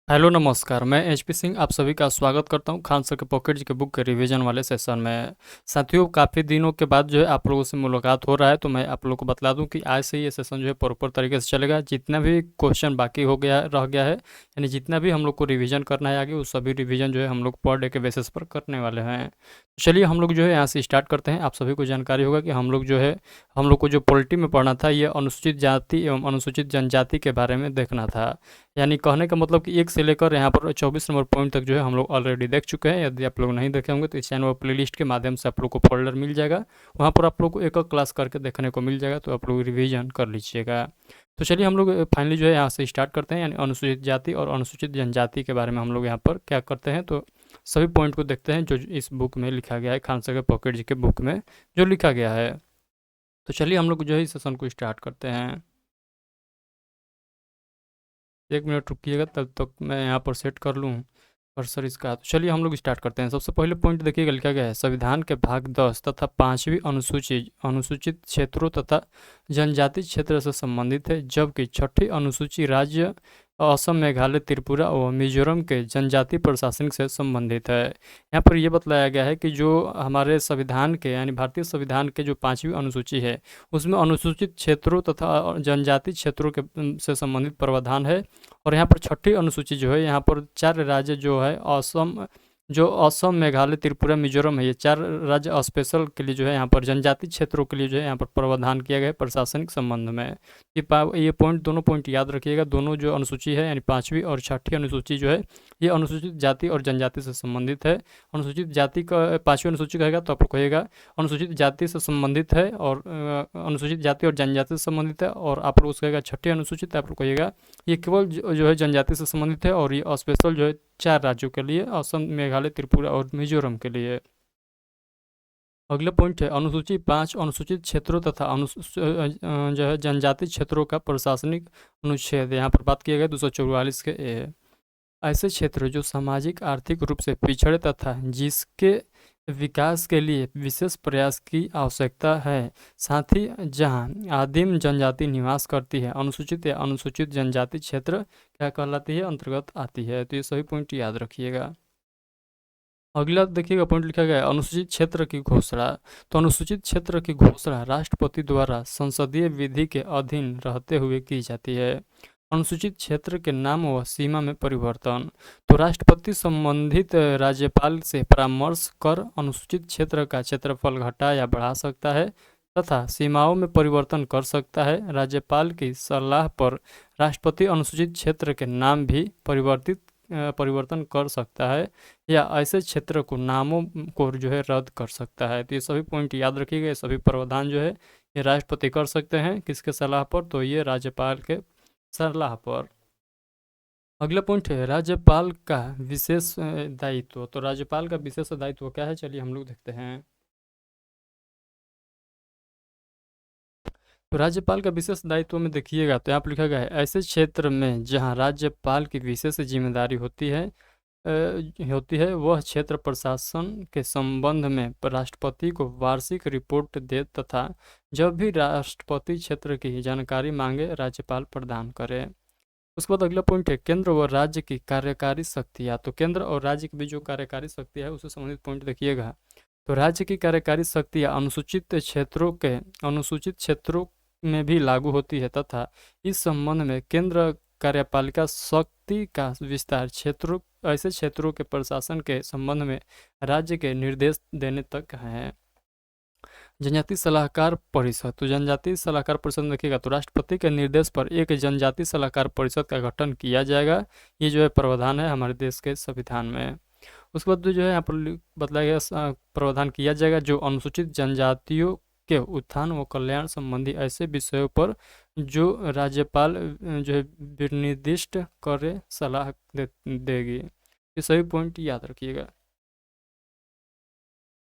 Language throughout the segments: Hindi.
हेलो नमस्कार, मैं एचपी सिंह आप सभी का स्वागत करता हूं खान सर के पॉकेट के बुक के रिवीजन वाले सेशन में। साथियों, काफ़ी दिनों के बाद जो है आप लोगों से मुलाकात हो रहा है, तो मैं आप लोगों को बतला दूं कि आज से ये सेशन जो है प्रॉपर तरीके से चलेगा। जितना भी क्वेश्चन बाकी हो गया रह गया है, यानी जितना भी हम लोग को रिवीजन करना है आगे, वो सभी रिवीजन जो है हम लोग पर डे के बेसिस पर करने वाले हैं। चलिए हम लोग जो है यहाँ से स्टार्ट करते हैं। आप सभी को जानकारी होगा कि हम लोग को जो पॉलिटी में पढ़ना था, ये अनुसूचित जाति एवं अनुसूचित जनजाति के बारे में देखना था। यानी कहने का मतलब कि 1 से लेकर यहाँ पर 24 नंबर पॉइंट तक जो है हम लोग ऑलरेडी देख चुके हैं। यदि आप लोग नहीं देखे होंगे तो इस चैनल पर प्लेलिस्ट के माध्यम से आप लोग को फोल्डर मिल जाएगा, वहाँ पर आप लोग को एक क्लास करके देखने को मिल जाएगा, तो आप लोग रिवीजन कर लीजिएगा। तो चलिए हम लोग फाइनली जो है यहाँ से स्टार्ट करते हैं, यानी अनुसूचित जाति और अनुसूचित जनजाति के बारे में हम लोग यहाँ पर क्या करते हैं। तो सभी पॉइंट को देखते हैं जो इस बुक में लिखा गया है, खान सर के पॉकेट जी के बुक में जो लिखा गया है। तो चलिए हम लोग जो है इस सेशन को स्टार्ट करते हैं। 1 मिनट रुकिएगा, तब तक मैं यहाँ पर सेट कर लूँ कर्सर इसका। तो चलिए हम लोग स्टार्ट करते हैं। सबसे पहले पॉइंट देखिएगा, लिखा गया है संविधान के भाग 10 तथा 5वीं अनुसूची अनुसूचित क्षेत्रों तथा जनजाति क्षेत्र से संबंधित है, जबकि 6ठी अनुसूची राज्य असम, मेघालय, त्रिपुरा और मिजोरम के जनजाति प्रशासन से संबंधित है। यहाँ पर यह बतलाया गया है कि जो हमारे संविधान के यानी भारतीय संविधान के जो 5वीं अनुसूची है, उसमें अनुसूचित क्षेत्रों तथा जनजाति क्षेत्रों के से संबंधित प्रावधान है। और यहाँ पर 6ठी अनुसूची जो है, यहाँ पर 4 राज्य जो है असम, मेघालय, त्रिपुरा, मिजोरम है, ये 4 राज्य स्पेशल के लिए जो है यहाँ पर जनजाति क्षेत्रों के लिए जो है यहाँ पर प्रावधान किया गया है प्रशासनिक संबंध में। ये पॉइंट दोनों पॉइंट याद रखिएगा। दोनों जो अनुसूची है यानी 5वीं और 6ठी अनुसूची जो है, ये अनुसूचित जाति और जनजाति से संबंधित है। अनुसूचित जाति का 5वीं अनुसूची कहेगा तो आप लोग कहिएगा अनुसूचित जाति से संबंधित है, और अनुसूचित जाति और जनजाति से संबंधित है। और आप लोग उसका 6ठी अनुसूचित आप लोग कहिएगा ये केवल जो है जनजाति से संबंधित है, और ये स्पेशल जो है 4 राज्यों के लिए, असम, मेघालय, त्रिपुरा और मिजोरम के लिए। अगला पॉइंट है अनुसूची 5 अनुसूचित क्षेत्रों तथा जो है जनजाति क्षेत्रों का प्रशासनिक अनुच्छेद। यहाँ पर बात किया गया 244 के ए। ऐसे क्षेत्र जो सामाजिक आर्थिक रूप से पिछड़े तथा जिसके विकास के लिए विशेष प्रयास की आवश्यकता है, साथ ही जहां आदिम जनजाति निवास करती है, अनुसूचित या अनुसूचित जनजाति क्षेत्र क्या कहलाती है, अंतर्गत आती है। तो ये सभी पॉइंट याद रखिएगा। अगला देखिएगा पॉइंट लिखा गया है अनुसूचित क्षेत्र की घोषणा। तो अनुसूचित क्षेत्र की घोषणा राष्ट्रपति द्वारा संसदीय विधि के अधीन रहते हुए की जाती है। अनुसूचित क्षेत्र के नाम व सीमा में परिवर्तन। तो राष्ट्रपति संबंधित राज्यपाल से परामर्श कर अनुसूचित क्षेत्र का क्षेत्रफल घटा या बढ़ा सकता है तथा सीमाओं में परिवर्तन कर सकता है। राज्यपाल की सलाह पर राष्ट्रपति अनुसूचित क्षेत्र के नाम भी परिवर्तन कर सकता है, या ऐसे क्षेत्र को नामों को जो है रद्द कर सकता है। तो ये सभी पॉइंट याद रखिएगा। ये सभी प्रावधान जो है ये राष्ट्रपति कर सकते हैं, किसके सलाह पर, तो ये राज्यपाल के सलाह पर। अगला पॉइंट है राज्यपाल का विशेष दायित्व। तो राज्यपाल का विशेष दायित्व क्या है, चलिए हम लोग देखते हैं। तो राज्यपाल का विशेष दायित्व में देखिएगा तो यहाँ पर लिखा गया है ऐसे क्षेत्र में जहाँ राज्यपाल की विशेष जिम्मेदारी होती है वह क्षेत्र प्रशासन के संबंध में राष्ट्रपति को वार्षिक रिपोर्ट दे तथा जब भी राष्ट्रपति क्षेत्र की जानकारी मांगे राज्यपाल प्रदान करे। उसके बाद अगला पॉइंट है केंद्र व राज्य की कार्यकारी शक्तियाँ। तो केंद्र और राज्य की भी जो कार्यकारी शक्ति है उससे संबंधित पॉइंट देखिएगा। तो राज्य की कार्यकारी शक्तियाँ अनुसूचित क्षेत्रों में भी लागू होती है तथा इस संबंध में केंद्र कार्यपालिका शक्ति का विस्तार ऐसे क्षेत्रों के प्रशासन के संबंध में राज्य के निर्देश देने तक है। जनजाति सलाहकार परिषद। तो जनजाति सलाहकार परिषद में देखिएगा तो राष्ट्रपति के निर्देश पर एक जनजाति सलाहकार परिषद का गठन किया जाएगा। ये जो है प्रावधान है हमारे देश के संविधान में। उसके बाद जो है यहाँ पर बतलाया गया प्रावधान किया जाएगा जो अनुसूचित जनजातियों के उत्थान व कल्याण संबंधी ऐसे विषयों पर जो राज्यपाल जो है निर्दिष्ट करे सलाह देगी। ये सभी पॉइंट याद रखिएगा।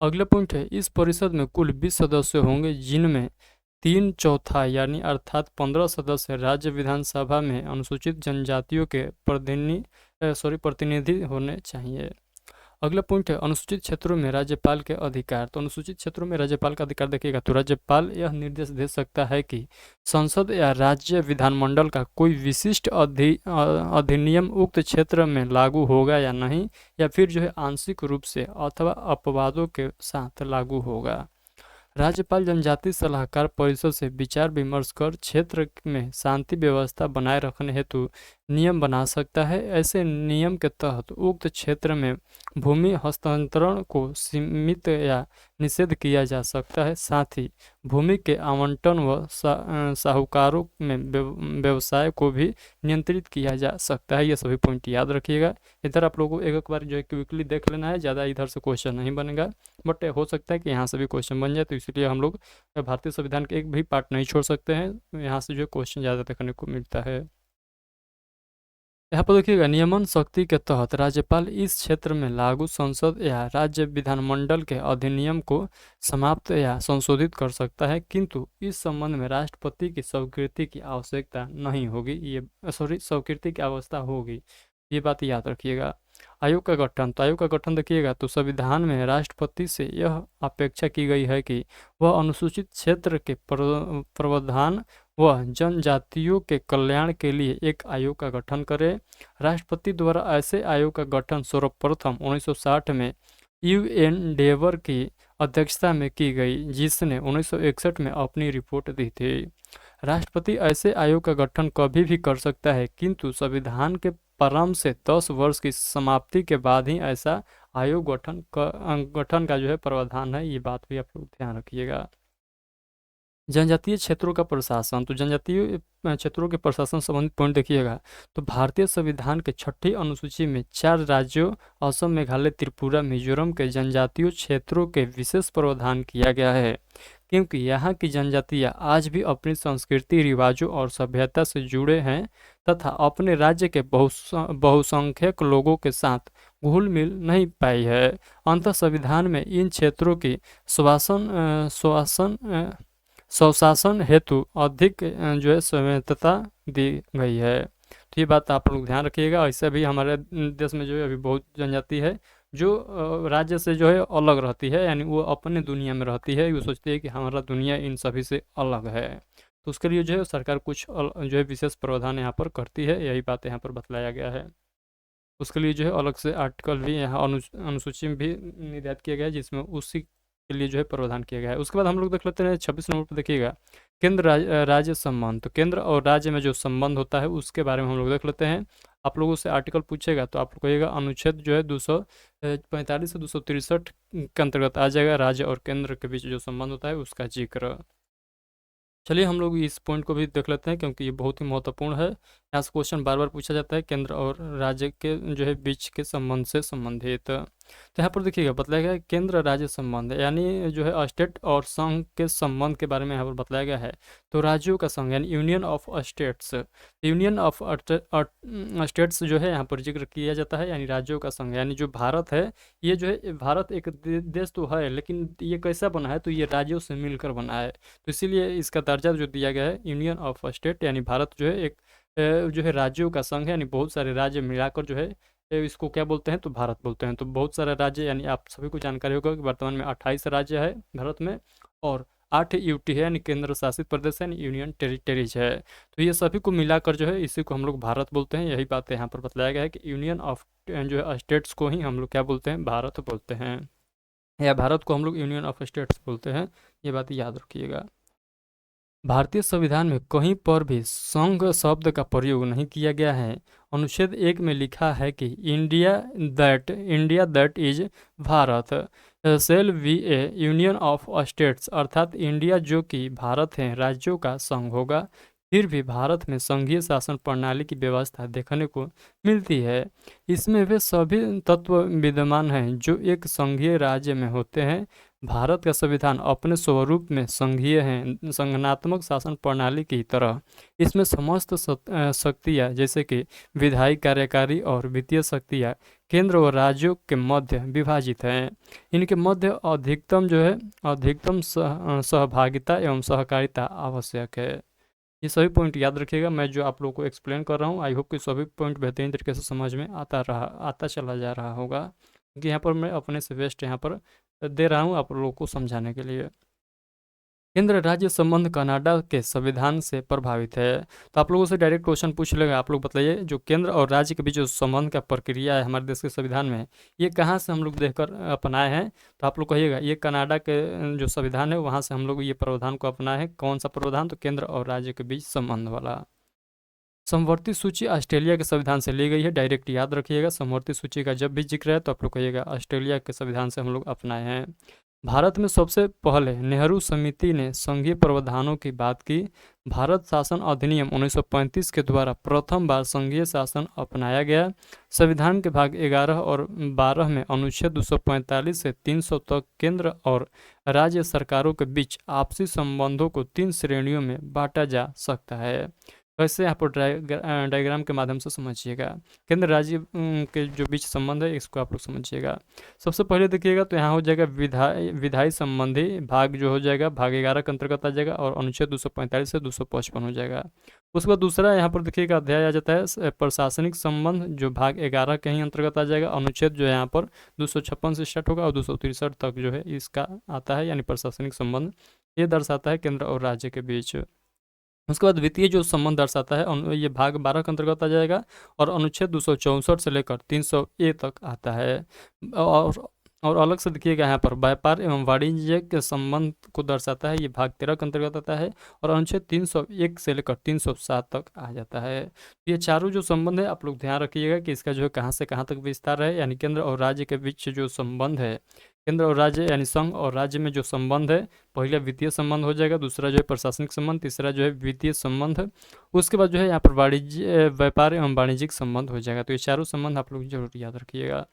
अगला पॉइंट है इस परिषद में कुल 20 सदस्य होंगे, जिनमें 3/4 यानी अर्थात 15 सदस्य राज्य विधानसभा में अनुसूचित जनजातियों के प्रतिनिधि होने चाहिए। अगला पॉइंट है अनुसूचित क्षेत्रों में राज्यपाल के अधिकार। तो अनुसूचित क्षेत्रों में राज्यपाल का अधिकार देखिएगा तो राज्यपाल यह निर्देश दे सकता है कि संसद या राज्य विधानमंडल का कोई विशिष्ट अधिनियम उक्त क्षेत्र में लागू होगा या नहीं, या फिर जो है आंशिक रूप से अथवा अपवादों के साथ लागू होगा। राज्यपाल जनजातीय सलाहकार परिषद से विचार विमर्श कर क्षेत्र में शांति व्यवस्था बनाए रखने हेतु नियम बना सकता है। ऐसे नियम के तहत उक्त क्षेत्र में भूमि हस्तांतरण को सीमित या निषेध किया जा सकता है। साथ ही भूमि के आवंटन व साहूकारों में व्यवसाय को भी नियंत्रित किया जा सकता है। ये सभी पॉइंट याद रखिएगा। इधर आप लोगों को एक बार जो है क्विकली देख लेना है, ज़्यादा इधर से क्वेश्चन नहीं बनेगा, बट हो सकता है कि यहाँ से भी क्वेश्चन बन जाए, तो इसलिए हम लोग भारतीय संविधान के एक भी पार्ट नहीं छोड़ सकते हैं, यहाँ से जो है क्वेश्चन ज़्यादा देखने को मिलता है। यहाँ पर देखिएगा नियमन शक्ति के तहत राज्यपाल इस क्षेत्र में लागू संसद या राज्य विधानमंडल के अधिनियम को समाप्त या संशोधित कर सकता है, किंतु इस संबंध में राष्ट्रपति की स्वीकृति की आवश्यकता नहीं होगी। स्वीकृति की आवश्यकता होगी, ये बात याद रखिएगा। आयोग का गठन, तो आयोग का गठन देखिएगा तो संविधान में राष्ट्रपति से यह अपेक्षा की गई है कि वह अनुसूचित क्षेत्र के प्रावधान व जनजातियों के कल्याण के लिए एक आयोग का गठन करे। राष्ट्रपति द्वारा ऐसे आयोग का गठन सर्वप्रथम 1960 में UN डेवर की अध्यक्षता में की गई, जिसने 1961 में अपनी रिपोर्ट दी थी। राष्ट्रपति ऐसे आयोग का गठन कभी भी कर सकता है, किंतु संविधान के प्रारंभ से 10 वर्ष की समाप्ति के बाद ही ऐसा आयोग गठन का जो है प्रावधान है। ये बात भी आप लोग ध्यान रखिएगा। जनजातीय क्षेत्रों का प्रशासन, तो जनजातीय क्षेत्रों के प्रशासन संबंधित पॉइंट देखिएगा तो भारतीय संविधान के 6ठी अनुसूची में 4 राज्यों असम, मेघालय, त्रिपुरा, मिजोरम के जनजातीय क्षेत्रों के विशेष प्रावधान किया गया है, क्योंकि यहाँ की जनजातियाँ आज भी अपनी संस्कृति, रिवाजों और सभ्यता से जुड़े हैं तथा अपने राज्य के बहुसंख्यक लोगों के साथ घुल मिल नहीं पाई है। अंततः संविधान में इन क्षेत्रों की स्वशासन हेतु अधिक जो है स्वायत्तता दी गई है। तो ये बात आप लोग ध्यान रखिएगा। ऐसे भी हमारे देश में जो है अभी बहुत जनजाति है जो राज्य से जो है अलग रहती है, यानी वो अपने दुनिया में रहती है, वो सोचती है कि हमारा दुनिया इन सभी से अलग है। तो उसके लिए जो है सरकार कुछ जो है विशेष प्रावधान यहाँ पर करती है, यही बात यहाँ पर बतलाया गया है। उसके लिए जो है अलग से आर्टिकल भी यहाँ अनुसूची में भी निर्धारित किया गया है, जिसमें उसी के लिए जो है प्रावधान किया गया है। उसके बाद हम लोग देख लेते हैं 26 नंबर पर देखिएगा केंद्र राज्य संबंध। तो केंद्र और राज्य में जो संबंध होता है उसके बारे में हम लोग देख लेते हैं। आप लोगों से आर्टिकल पूछेगा तो आप लोग कहिएगा अनुच्छेद जो है 245 से 263 के अंतर्गत आ जाएगा, राज्य और केंद्र के बीच जो संबंध होता है उसका जिक्र। चलिए हम लोग इस पॉइंट को भी देख लेते हैं, क्योंकि ये बहुत ही महत्वपूर्ण है। यहाँ से क्वेश्चन बार बार पूछा जाता है केंद्र और राज्य के जो है बीच के संबंध से संबंधित। तो यहाँ पर देखिएगा बतलाया गया है केंद्र राज्य संबंध, यानी जो है स्टेट और संघ के संबंध के बारे में यहाँ पर बतलाया गया है। तो राज्यों का संघ यानी union of states, union of states जो है यहाँ पर जिक्र किया जाता है, यानी राज्यों का संघ, यानी जो भारत है ये जो है भारत एक देश तो है, लेकिन ये कैसा बना है तो ये राज्यों से मिलकर बना है, तो इसीलिए इसका दर्जा जो दिया गया है यूनियन ऑफ स्टेट, यानी भारत जो है एक जो है राज्यों का संघ है, यानी बहुत सारे राज्य मिलाकर जो है इसको क्या बोलते हैं तो भारत बोलते हैं। तो बहुत सारे राज्य, यानी आप सभी को जानकारी होगा कि वर्तमान में 28 राज्य है भारत में और 8 यूटी है यानी केंद्र शासित प्रदेश है, यानी यूनियन टेरिटरीज है। तो ये सभी को मिलाकर जो है इसी को हम लोग भारत बोलते हैं। यही बात यहाँ पर बताया गया है कि यूनियन ऑफ जो है स्टेट्स को ही हम लोग क्या बोलते हैं, भारत बोलते हैं, या भारत को हम लोग यूनियन ऑफ स्टेट्स बोलते हैं। ये बात याद रखिएगा। भारतीय संविधान में कहीं पर भी संघ शब्द का प्रयोग नहीं किया गया है। अनुच्छेद 1 में लिखा है कि India that is Bharat shall be a union of states, अर्थात इंडिया जो कि भारत है राज्यों का संघ होगा। फिर भी भारत में संघीय शासन प्रणाली की व्यवस्था देखने को मिलती है। इसमें वे सभी तत्व विद्यमान हैं जो एक संघीय राज्य में होते हैं। भारत का संविधान अपने स्वरूप में संघीय है, संगठनात्मक शासन प्रणाली की तरह। इसमें समस्त शक्तियाँ जैसे कि विधायी, कार्यकारी और वित्तीय शक्तियाँ केंद्र और राज्यों के मध्य विभाजित हैं। इनके मध्य अधिकतम सहभागिता एवं सहकारिता आवश्यक है। ये सभी पॉइंट याद रखिएगा। मैं जो आप लोगों को एक्सप्लेन कर रहा हूँ, आई होप कि सभी पॉइंट बेहतरीन तरीके से समझ में आता चला जा रहा होगा। क्योंकि यहाँ पर मैं अपने से बेस्ट यहाँ पर दे रहा हूँ आप लोगों को समझाने के लिए। केंद्र राज्य संबंध कनाडा के संविधान से प्रभावित है। तो आप लोगों से डायरेक्ट क्वेश्चन पूछ लेगा, आप लोग बताइए जो केंद्र और राज्य के बीच जो संबंध का प्रक्रिया है हमारे देश के संविधान में, ये कहाँ से हम लोग देखकर अपनाए हैं? तो आप लोग कहिएगा ये कनाडा के जो संविधान है वहाँ से हम लोग ये प्रावधान को अपनाए हैं। कौन सा प्रावधान? तो केंद्र और राज्य के बीच संबंध वाला। समवर्ती सूची ऑस्ट्रेलिया के संविधान से ली गई है, डायरेक्ट याद रखिएगा। समवर्ती सूची का जब भी जिक्र है तो आप लोग कहिएगा ऑस्ट्रेलिया के संविधान से हम लोग अपनाए हैं। भारत में सबसे पहले नेहरू समिति ने संघीय प्रावधानों की बात की। भारत शासन अधिनियम 1935 के द्वारा प्रथम बार संघीय शासन अपनाया गया। संविधान के भाग 11 और 12 में अनुच्छेद 245 से 300 तक केंद्र और राज्य सरकारों के बीच आपसी संबंधों को 3 श्रेणियों में बांटा जा सकता है। वैसे यहाँ पर डायग्राम के माध्यम से समझिएगा। केंद्र राज्य के जो बीच संबंध है इसको आप लोग समझिएगा। सबसे पहले देखिएगा तो यहाँ हो जाएगा विधायी संबंधी भाग, जो हो जाएगा भाग 11 के अंतर्गत आ जाएगा और अनुच्छेद 245 से 255 हो जाएगा। उसके बाद दूसरा यहाँ पर देखिएगा अध्याय आ जाता है प्रशासनिक संबंध, जो भाग 11 के ही अंतर्गत आ जाएगा। अनुच्छेद जो है यहाँ पर 256 से स्टार्ट होगा और 263 तक जो है इसका आता है, यानी प्रशासनिक संबंध ये दर्शाता है केंद्र और राज्य के बीच। उसके बाद वित्तीय जो संबंध दर्शाता है ये भाग 12 के अंतर्गत आ जाएगा और अनुच्छेद 264 से लेकर 300A तक आता है। और अलग से देखिएगा यहाँ पर व्यापार एवं वाणिज्य के संबंध को दर्शाता है, ये भाग 13 के अंतर्गत आता है और अनुच्छेद 301 से लेकर 307 तक आ जाता है। ये चारों जो संबंध है आप लोग ध्यान रखिएगा कि इसका जो है कहाँ से कहाँ तक विस्तार है, यानी केंद्र और राज्य के बीच जो संबंध है, केंद्र और राज्य यानी संघ और राज्य में जो संबंध है, पहला वित्तीय संबंध हो जाएगा, दूसरा जो है प्रशासनिक संबंध, तीसरा जो है वित्तीय संबंध, उसके बाद जो है यहाँ पर वाणिज्य व्यापार एवं वाणिज्यिक संबंध हो जाएगा। तो ये चारों संबंध आप लोग जरूर याद रखिएगा।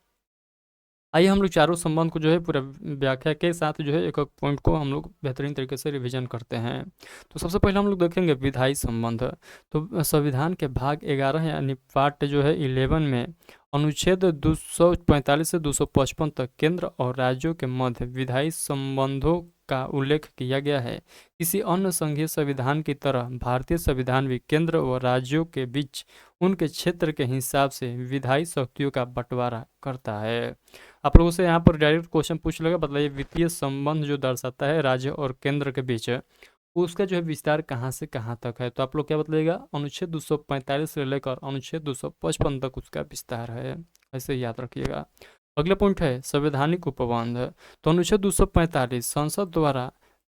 आइए हम लोग चारों संबंध को जो है पूरा व्याख्या के साथ जो है एक एक पॉइंट को हम लोग बेहतरीन तरीके से रिवीजन करते हैं। तो सबसे पहले हम लोग देखेंगे विधायी संबंध। तो संविधान के भाग 11 यानी पार्ट जो है 11 में अनुच्छेद 245 से 255 तक केंद्र और राज्यों के मध्य विधायी संबंधों का उल्लेख किया गया है। किसी अन्य संघीय संविधान की तरह भारतीय संविधान भी केंद्र व राज्यों के बीच उनके क्षेत्र के हिसाब से विधायी शक्तियों का बंटवारा करता है। आप लोगों से यहाँ पर डायरेक्ट क्वेश्चन पूछ लेगा, बताइए वित्तीय संबंध जो दर्शाता है राज्य और केंद्र के बीच उसका जो है विस्तार कहाँ से कहाँ तक है? तो आप लोग क्या बतलाइएगा? अनुच्छेद 245 से लेकर अनुच्छेद 255 तक उसका विस्तार है, ऐसे याद रखिएगा। अगला पॉइंट है संवैधानिक उपबंध। तो अनुच्छेद 245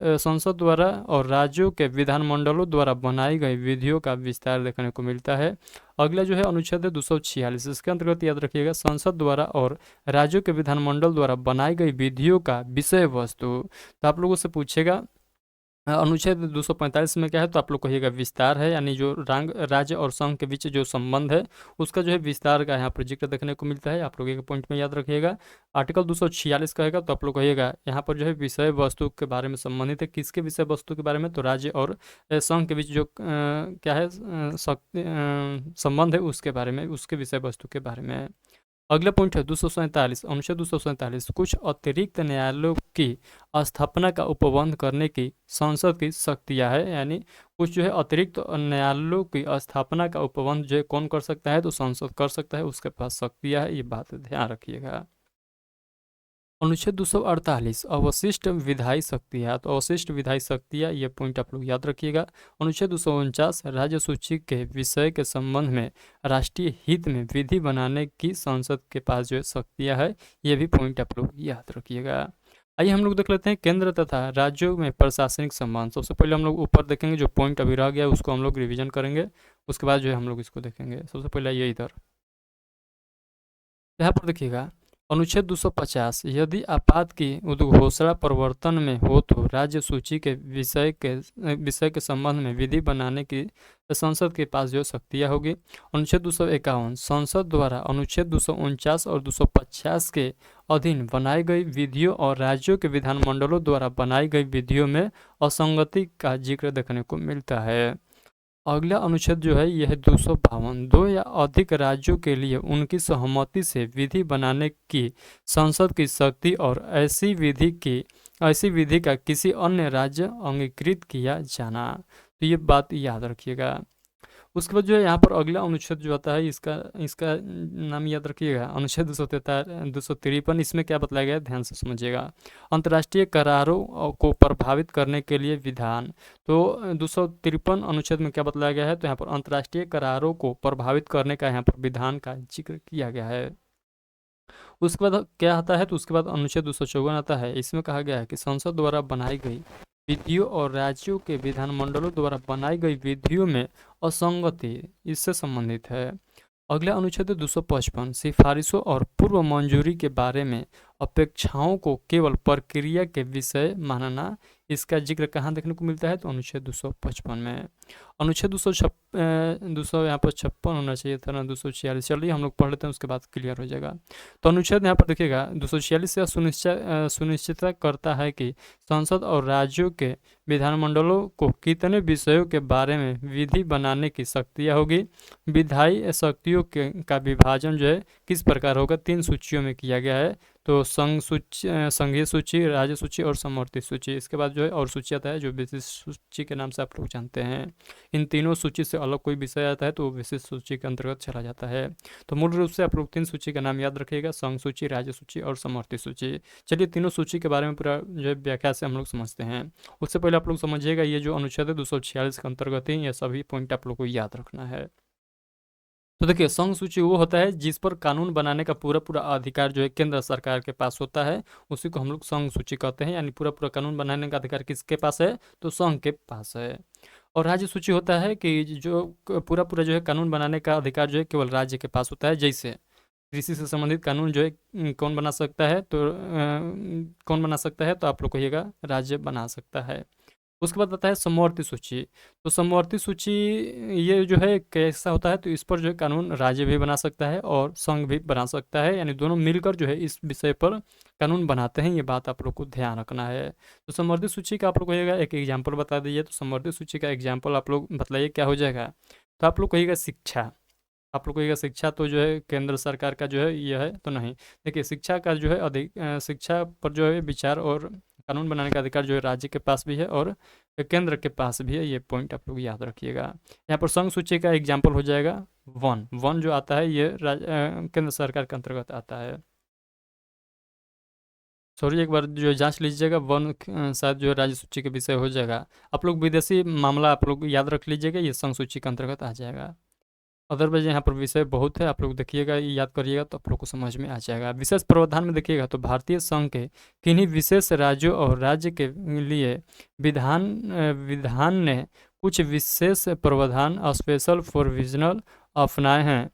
संसद द्वारा और राज्यों के विधानमंडलों द्वारा बनाई गई विधियों का विस्तार देखने को मिलता है। अगला जो है अनुच्छेद 246, इसके अंतर्गत याद रखिएगा संसद द्वारा और राज्यों के विधानमंडल द्वारा बनाई गई विधियों का विषय वस्तु। तो आप लोगों से पूछेगा अनुच्छेद 245 में क्या है? तो आप लोग कहिएगा विस्तार है, यानी जो राज्य और संघ के बीच जो संबंध है उसका जो है विस्तार का यहाँ पर जिक्र देखने को मिलता है। आप लोग एक पॉइंट में याद रखिएगा। आर्टिकल 246 कहेगा तो आप लोग कहिएगा यहाँ पर जो है विषय वस्तु के बारे में संबंधित है। किसके विषय वस्तु के बारे में? तो राज्य और संघ के बीच जो क्या है संबंध है उसके बारे में, उसके विषय वस्तु के बारे में। अगला पॉइंट है 247, अनुच्छेद 247 कुछ अतिरिक्त न्यायालयों की स्थापना का उपबंध करने की संसद की शक्तियाँ है, यानी कुछ जो है अतिरिक्त न्यायालयों की स्थापना का उपबंध जो है कौन कर सकता है? तो संसद कर सकता है, उसके पास शक्तियाँ है, ये बात ध्यान रखिएगा। अनुच्छेद 248 अवशिष्ट विधायी शक्तियाँ। तो अवशिष्ट विधायी शक्तियाँ ये पॉइंट आप लोग याद रखिएगा। अनुच्छेद 249 राज्य सूची के विषय के संबंध में राष्ट्रीय हित में विधि बनाने की संसद के पास जो है शक्तियाँ है, ये भी पॉइंट आप लोग याद रखिएगा। आइए हम लोग देख लेते हैं केंद्र तथा राज्यों में प्रशासनिक संबंध। सबसे पहले हम लोग ऊपर देखेंगे, जो पॉइंट अभी रह गया उसको हम लोग रिविजन करेंगे, उसके बाद जो है हम लोग इसको देखेंगे। सबसे पहले ये इधर यहाँ पर देखिएगा अनुच्छेद 250 यदि आपात की उद्घोषणा प्रवर्तन में हो तो राज्य सूची के विषय के संबंध में विधि बनाने की संसद के पास जो शक्तियाँ होगी। अनुच्छेद 251 संसद द्वारा अनुच्छेद 249 और 250 के अधीन बनाई गई विधियों और राज्यों के विधानमंडलों द्वारा बनाई गई विधियों में असंगति का जिक्र देखने को मिलता है। अगला अनुच्छेद जो है यह 252 दो या अधिक राज्यों के लिए उनकी सहमति से विधि बनाने की संसद की शक्ति और ऐसी विधि का किसी अन्य राज्य अंगीकृत किया जाना। तो ये बात याद रखिएगा। उसके बाद जो है यहाँ पर अगला अनुच्छेद जो आता है इसका इसका नाम याद रखिएगा, अनुच्छेद 253। इसमें क्या बतलाया गया है, ध्यान से समझिएगा। अंतर्राष्ट्रीय करारों को प्रभावित करने के लिए विधान। तो 253 अनुच्छेद में क्या बतलाया गया है, तो यहाँ पर अंतर्राष्ट्रीय करारों को प्रभावित करने का यहाँ पर विधान का जिक्र किया गया है। उसके बाद क्या आता है, तो उसके बाद अनुच्छेद 254 आता है। इसमें कहा गया है कि संसद द्वारा बनाई गई विधियों और राज्यों के विधानमंडलों द्वारा बनाई गई विधियों में असंगति इससे संबंधित है। अगला अनुच्छेद 255 सिफारिशों और पूर्व मंजूरी के बारे में अपेक्षाओं को केवल प्रक्रिया के विषय मानना। इसका जिक्र कहाँ देखने को मिलता है, तो अनुच्छेद 255 में। अनुच्छेद 200 यहाँ पर 56 होना चाहिए था ना, 246। चलिए हम लोग पढ़ लेते हैं, उसके बाद क्लियर हो जाएगा। तो अनुच्छेद यहाँ पर देखिएगा 246 से सुनिश्चित करता है कि संसद और राज्यों के विधानमंडलों को कितने विषयों के बारे में विधि बनाने की शक्तियाँ होगी। विधायी शक्तियों का विभाजन जो है किस प्रकार होगा, 3 सूचियों में किया गया है। तो संघीय सूची, राज्य सूची और समवर्ती सूची। इसके बाद जो है और सूची आता है जो विशिष्ट सूची के नाम से आप लोग जानते हैं। इन तीनों सूची से अलग कोई विषय आता है तो वो विशिष्ट सूची के अंतर्गत चला जाता है। तो मूल रूप से आप लोग 3 सूची का नाम याद रखिएगा, संघ सूची, राज्य सूची और समवर्ती सूची। चलिए तीनों सूची के बारे में पूरा जो है व्याख्या से हम लोग समझते हैं। उससे पहले आप लोग समझिएगा ये जो अनुच्छेद है 246 के अंतर्गत ही ये सभी पॉइंट आप लोग को याद रखना है। तो देखिए संघ सूची वो होता है जिस पर कानून बनाने का पूरा पूरा अधिकार जो है केंद्र सरकार के पास होता है, उसी को हम लोग संघ सूची कहते हैं। यानी पूरा पूरा कानून बनाने का अधिकार किसके पास है, तो संघ के पास है। और राज्य सूची होता है कि जो पूरा पूरा जो है कानून बनाने का अधिकार जो है केवल राज्य के पास होता है। जैसे कृषि से संबंधित कानून जो है कौन बना सकता है, तो कौन बना सकता है, तो आप लोग कहिएगा राज्य बना सकता है। उसके बाद आता है समवर्ती सूची। तो समवर्ती सूची ये जो है कैसा होता है, तो इस पर जो है कानून राज्य भी बना सकता है और संघ भी बना सकता है। यानी दोनों मिलकर जो है इस विषय पर कानून बनाते हैं। ये बात आप लोग को ध्यान रखना है। तो समवर्ती सूची का आप लोग कहिएगा एक एग्जाम्पल बता दीजिए। तो समवर्ती सूची का एग्जाम्पल आप लोग बतलाइए क्या हो जाएगा। तो आप लोग कहिएगा शिक्षा। आप लोग कहिएगा शिक्षा, तो जो है केंद्र सरकार का जो है ये है तो नहीं। देखिए शिक्षा का जो है शिक्षा पर जो है विचार और कानून बनाने का अधिकार जो है राज्य के पास भी है और केंद्र के पास भी है। ये पॉइंट आप लोग याद रखिएगा। यहाँ पर संघ सूची का एग्जाम्पल हो जाएगा वन। वन जो आता है ये केंद्र सरकार के अंतर्गत आता है। सॉरी एक बार जो जांच लीजिएगा, वन शायद जो है राज्य सूची के विषय हो जाएगा। आप लोग विदेशी मामला आप लोग याद रख लीजिएगा, ये संघ सूची के अंतर्गत आ जाएगा। अदरवाइज यहाँ पर विषय बहुत है, आप लोग देखिएगा याद करिएगा तो आप लोग को समझ में आ जाएगा। विशेष प्रावधान में देखिएगा तो भारतीय संघ के किन्हीं विशेष राज्यों और राज्य के लिए विधान ने कुछ विशेष प्रावधान स्पेशल प्रोविजनल अपनाए हैं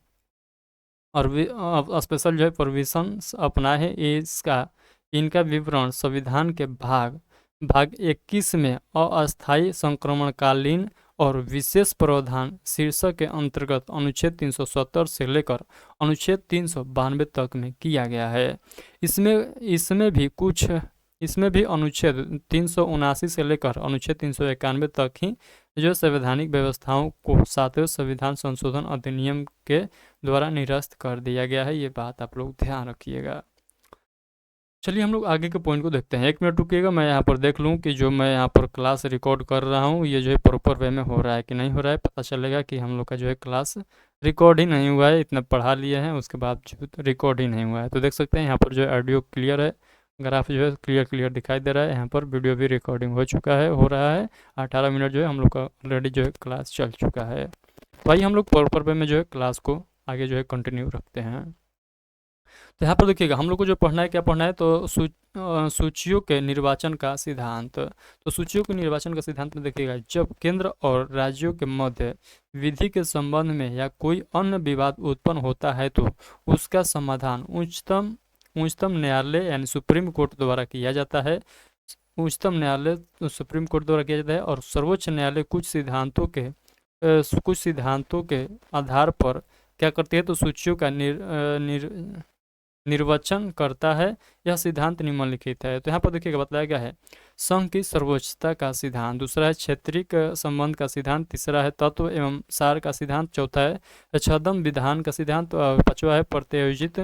और स्पेशल जो है प्रोविजंस अपनाए हैं। इसका इनका विवरण संविधान के भाग 21 में अस्थायी संक्रमणकालीन और विशेष प्रावधान शीर्षक के अंतर्गत अनुच्छेद 370 से लेकर अनुच्छेद 392 तक में किया गया है। इसमें भी अनुच्छेद 379 से लेकर अनुच्छेद 391 तक ही जो संवैधानिक व्यवस्थाओं को 7वें संविधान संशोधन अधिनियम के द्वारा निरस्त कर दिया गया है। ये बात आप लोग ध्यान रखिएगा। चलिए हम लोग आगे के पॉइंट को देखते हैं। 1 मिनट रुकिएगा, मैं यहाँ पर देख लूँ कि जो मैं यहाँ पर क्लास रिकॉर्ड कर रहा हूँ ये जो है प्रॉपर वे में हो रहा है कि नहीं हो रहा है। पता चलेगा कि हम लोग का जो है क्लास रिकॉर्ड ही नहीं हुआ है। इतना पढ़ा लिए हैं उसके बाद जो रिकॉर्ड ही नहीं हुआ है। तो देख सकते हैं यहाँ पर जो है ऑडियो क्लियर है, ग्राफ जो है क्लियर दिखाई दे रहा है। यहाँ पर वीडियो भी रिकॉर्डिंग हो चुका है, हो रहा है। 18 मिनट जो है हम लोग का ऑलरेडी जो है क्लास चल चुका है। तो आइए हम लोग प्रॉपर वे में जो है क्लास को आगे जो है कंटिन्यू रखते हैं। तो यहाँ पर देखिएगा हम लोग को जो पढ़ना है, क्या पढ़ना है, तो सूचियों के निर्वाचन का सिद्धांत। तो सूचियों के निर्वाचन का सिद्धांत में देखिएगा जब केंद्र और राज्यों के मध्य विधि के संबंध में या कोई अन्य विवाद उत्पन्न होता है तो उसका समाधान उच्चतम न्यायालय यानी सुप्रीम कोर्ट द्वारा किया जाता है। उच्चतम न्यायालय सुप्रीम कोर्ट द्वारा किया जाता है और सर्वोच्च न्यायालय कुछ सिद्धांतों के आधार पर क्या करती है, तो सूचियों का निर्वचन करता है। यह सिद्धांत निम्नलिखित है। तो यहाँ पर देखिएगा बताया गया है संघ की सर्वोच्चता का सिद्धांत, दूसरा है क्षेत्रीय संबंध का सिद्धांत, तीसरा है तत्व एवं सार का सिद्धांत, चौथा है छद्म विधान का सिद्धांत, पांचवा है प्रत्यायोजित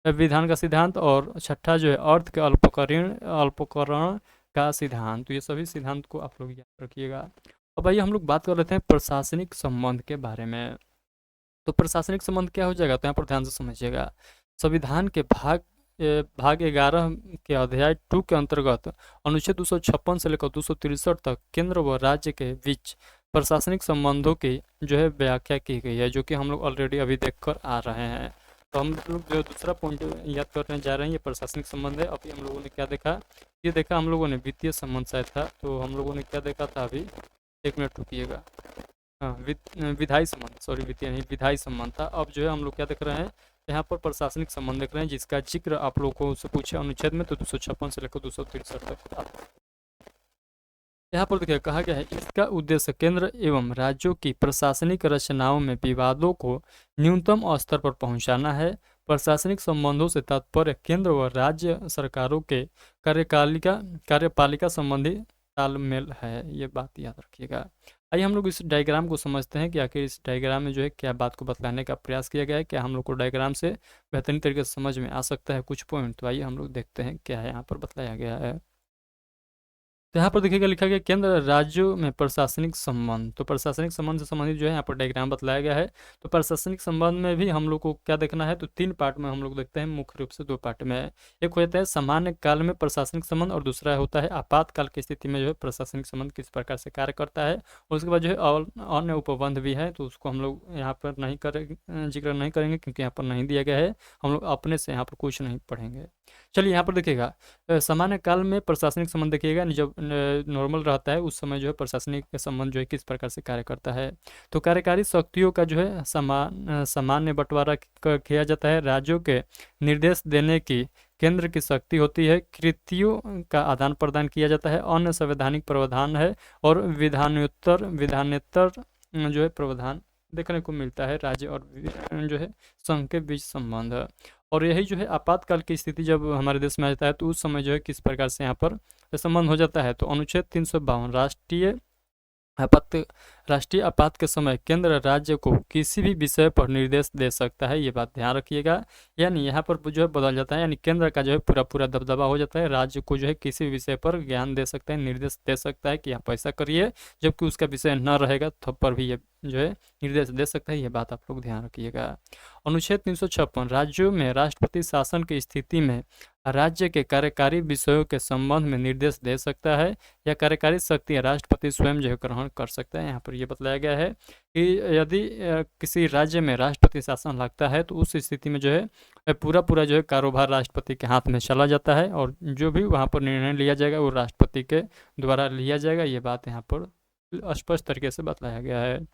विधान का सिद्धांत और छठा जो है अर्थ के अल्पकरण का सिद्धांत। तो ये सभी सिद्धांत को आप लोग याद रखिएगा। अब आइए हम लोग बात कर लेते हैं प्रशासनिक संबंध के बारे में। तो प्रशासनिक संबंध क्या हो जाएगा, तो यहाँ पर ध्यान से समझिएगा। संविधान के भाग 11 के अध्याय 2 के अंतर्गत अनुच्छेद 256 से लेकर 263 तक केंद्र व राज्य के बीच प्रशासनिक संबंधों की जो है व्याख्या की गई है, जो कि हम लोग ऑलरेडी अभी देख कर आ रहे हैं। तो हम लोग जो दूसरा पॉइंट याद करने जा रहे हैं, ये प्रशासनिक संबंध है। अभी हम लोगों ने क्या देखा, ये देखा हम लोगों ने वित्तीय संबंध शायद था, तो हम लोगों ने क्या देखा था अभी, 1 मिनट रुकिएगा। हाँ, विधायी संबंध, सॉरी वित्तीय नहीं, विधायी संबंध था। अब जो है हम लोग क्या देख रहे हैं, यहाँ पर प्रशासनिक संबंध देख रहे हैं, जिसका जिक्र आप लोगों से पूछे अनुच्छेद में, तो 256 से लेकर 263 तक। यहाँ पर देखिए कहा गया है, इसका उद्देश्य केंद्र एवं राज्यों की प्रशासनिक रचनाओं में विवादों को न्यूनतम स्तर पर पहुंचाना है। प्रशासनिक संबंधों से तात्पर्य केंद्र व राज्य सरकारों के कार्यपालिका संबंधी तालमेल है, ये बात याद रखिएगा। आइए हम लोग इस डायग्राम को समझते हैं कि आखिर इस डायग्राम में जो है क्या बात को बतलाने का प्रयास किया गया है, क्या हम लोग को डायग्राम से बेहतरीन तरीके से समझ में आ सकता है कुछ पॉइंट। तो आइए हम लोग देखते हैं क्या है यहाँ पर बतलाया गया है। तो यहाँ पर देखिएगा लिखा गया केंद्र राज्यों में प्रशासनिक संबंध। तो प्रशासनिक संबंध से संबंधित जो है यहाँ पर डायग्राम बतलाया गया है। तो प्रशासनिक संबंध में भी हम लोग को क्या देखना है, तो 3 पार्ट में हम लोग देखते हैं, मुख्य रूप से 2 पार्ट में है। एक हो जाता है सामान्य काल में प्रशासनिक संबंध, और दूसरा होता है आपातकाल की स्थिति में जो है प्रशासनिक संबंध किस प्रकार से कार्य करता है। और उसके बाद जो है और अन्य उपबंध भी है, तो उसको हम लोग यहाँ पर नहीं करेंगे, जिक्र नहीं करेंगे, क्योंकि यहाँ पर नहीं दिया गया है। हम लोग अपने से यहाँ पर कुछ नहीं पढ़ेंगे। चलिए यहाँ पर देखिएगा, सामान्य काल में प्रशासनिक संबंध देखिएगा, जब नॉर्मल रहता है उस समय जो है प्रशासनिक संबंध जो है किस प्रकार से कार्य करता है। तो कार्यकारी शक्तियों का जो है सामान्य बंटवारा किया जाता है। राज्यों के निर्देश देने की केंद्र की शक्ति होती है। कृतियों का आदान प्रदान किया जाता है। अन्य संवैधानिक प्रावधान है और विधानेतर जो है प्रावधान देखने को मिलता है राज्य और जो है संघ के बीच संबंध। और यही जो है आपातकाल की स्थिति जब हमारे देश में आ जाता है, तो उस समय जो है किस प्रकार से यहाँ पर संबंध हो जाता है। तो अनुच्छेद 352 राष्ट्रीय आपात के समय केंद्र राज्य को किसी भी विषय पर निर्देश दे सकता है, ये बात ध्यान रखिएगा। यानी यहाँ पर जो है बदल जाता है, यानी केंद्र का जो है पूरा दबदबा हो जाता है, राज्य को जो है किसी भी विषय पर ज्ञान दे सकता है, निर्देश दे सकता है कि आप ऐसा करिए, जबकि उसका विषय न रहेगा तब पर भी ये जो है निर्देश दे सकता है, ये बात आप लोग ध्यान रखिएगा। अनुच्छेद 356 राज्यों में राष्ट्रपति शासन की स्थिति में राज्य के कार्यकारी विषयों के संबंध में निर्देश दे सकता है, या कार्यकारी शक्ति राष्ट्रपति स्वयं जो है ग्रहण कर सकता है। यहाँ पर यह बताया गया है कि यदि किसी राज्य में राष्ट्रपति शासन लगता है, तो उस स्थिति में जो है पूरा जो है कारोबार राष्ट्रपति के हाथ में चला जाता है, और जो भी वहाँ पर निर्णय लिया जाएगा वो राष्ट्रपति के द्वारा लिया जाएगा। ये बात यहाँ पर स्पष्ट तरीके से बताया गया है।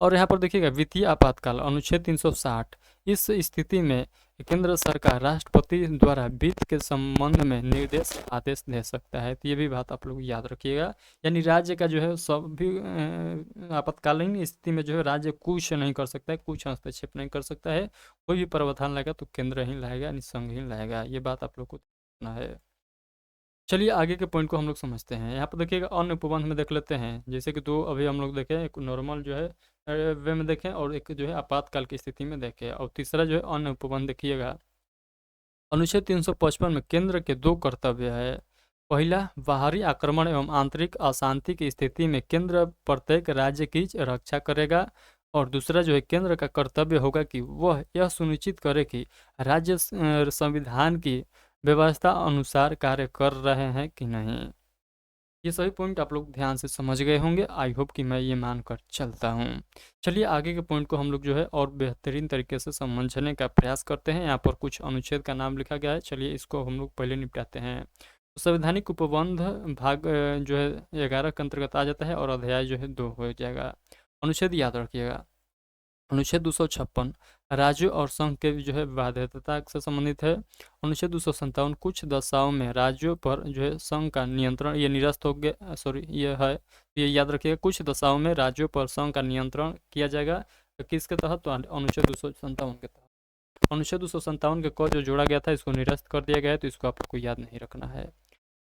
और यहाँ पर देखिएगा वित्तीय आपातकाल अनुच्छेद 360, इस स्थिति में केंद्र सरकार राष्ट्रपति द्वारा वित्त के संबंध में निर्देश आदेश दे सकता है। तो ये भी बात आप लोग याद रखिएगा। यानी राज्य का जो है सब भी आपातकालीन स्थिति में जो है राज्य कुछ नहीं कर सकता है, कुछ हस्तक्षेप नहीं कर सकता है। कोई भी प्रावधान लाएगा तो केंद्र ही लाएगा, यानी संघ ही लाएगा। ये बात आप लोग को देखना है। चलिए आगे के पॉइंट को हम लोग समझते हैं। यहाँ पर देखिएगा अन्य उपबंध में देख लेते हैं, जैसे कि 2 अभी हम लोग देखें, एक नॉर्मल जो है वे में देखें, और एक जो है आपातकाल की स्थिति में देखें, और तीसरा जो है अन्य उपबंध देखिएगा। अनुच्छेद 355 में केंद्र के 2 कर्तव्य है। पहला, बाहरी आक्रमण एवं आंतरिक अशांति की स्थिति में केंद्र प्रत्येक राज्य की रक्षा करेगा। और दूसरा जो है केंद्र का कर्तव्य होगा कि वह यह सुनिश्चित करे कि राज्य संविधान की व्यवस्था अनुसार कार्य कर रहे हैं कि नहीं। ये सभी पॉइंट आप लोग ध्यान से समझ गए होंगे, आई होप कि मैं ये मान कर चलता हूँ। चलिए आगे के पॉइंट को हम लोग जो है और बेहतरीन तरीके से समझने का प्रयास करते हैं। यहाँ पर कुछ अनुच्छेद का नाम लिखा गया है, चलिए इसको हम लोग पहले निपटाते हैं। तो संवैधानिक उपबंध भाग जो है 11 के अंतर्गत आ जाता है, और अध्याय जो है 2 हो जाएगा। अनुच्छेद याद रखिएगा, अनुच्छेद 256 राज्यों और संघ के जो है बाध्यता से संबंधित है। अनुच्छेद 257 कुछ दशाओं में राज्यों पर जो है संघ का नियंत्रण, ये निरस्त हो गया, सॉरी ये है, ये याद रखिएगा, कुछ दशाओं में राज्यों पर संघ का नियंत्रण किया जाएगा। तो किसके तहत, तो अनुच्छेद 257 के तहत। अनुच्छेद 257 के को जो जोड़ा गया था इसको निरस्त कर दिया गया है, तो इसको आपको याद नहीं रखना है।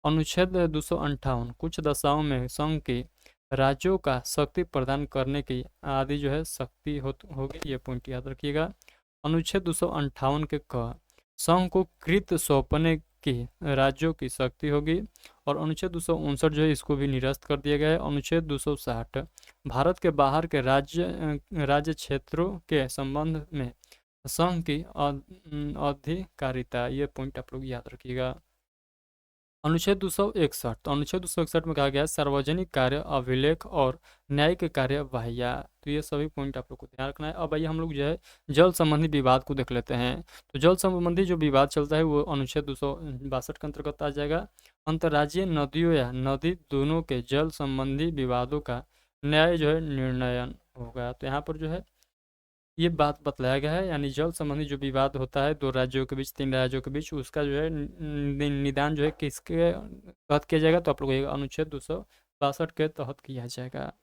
अनुच्छेद 258 कुछ दशाओं में संघ की राज्यों का शक्ति प्रदान करने की आदि जो है शक्ति होगी, ये पॉइंट याद रखिएगा। अनुच्छेद 258 के क संघ को कृत सौंपने की राज्यों की शक्ति होगी। और अनुच्छेद 259 जो है इसको भी निरस्त कर दिया गया है। अनुच्छेद 260 भारत के बाहर के राज्य क्षेत्रों के संबंध में संघ की अधिकारिता, ये पॉइंट आप लोग याद रखिएगा। अनुच्छेद 261, तो अनुच्छेद 261 में कहा गया है सार्वजनिक कार्य, अभिलेख और न्यायिक कार्यवाहियाँ। तो ये सभी पॉइंट आप लोग को ध्यान रखना है। अब आइए हम लोग जो है जल संबंधी विवाद को देख लेते हैं। तो जल संबंधी जो विवाद चलता है वो अनुच्छेद 262 के अंतर्गत आ जाएगा। अंतर्राज्यीय नदियों या नदी दोनों के जल संबंधी विवादों का न्याय जो है निर्णयन होगा। तो यहाँ पर जो है ये बात बतलाया गया है, यानी जल संबंधी जो विवाद होता है दो राज्यों के बीच, तीन राज्यों के बीच, उसका जो है निदान जो है किसके तहत किया जाएगा, तो आप लोग ये अनुच्छेद 262 के तहत किया जाएगा।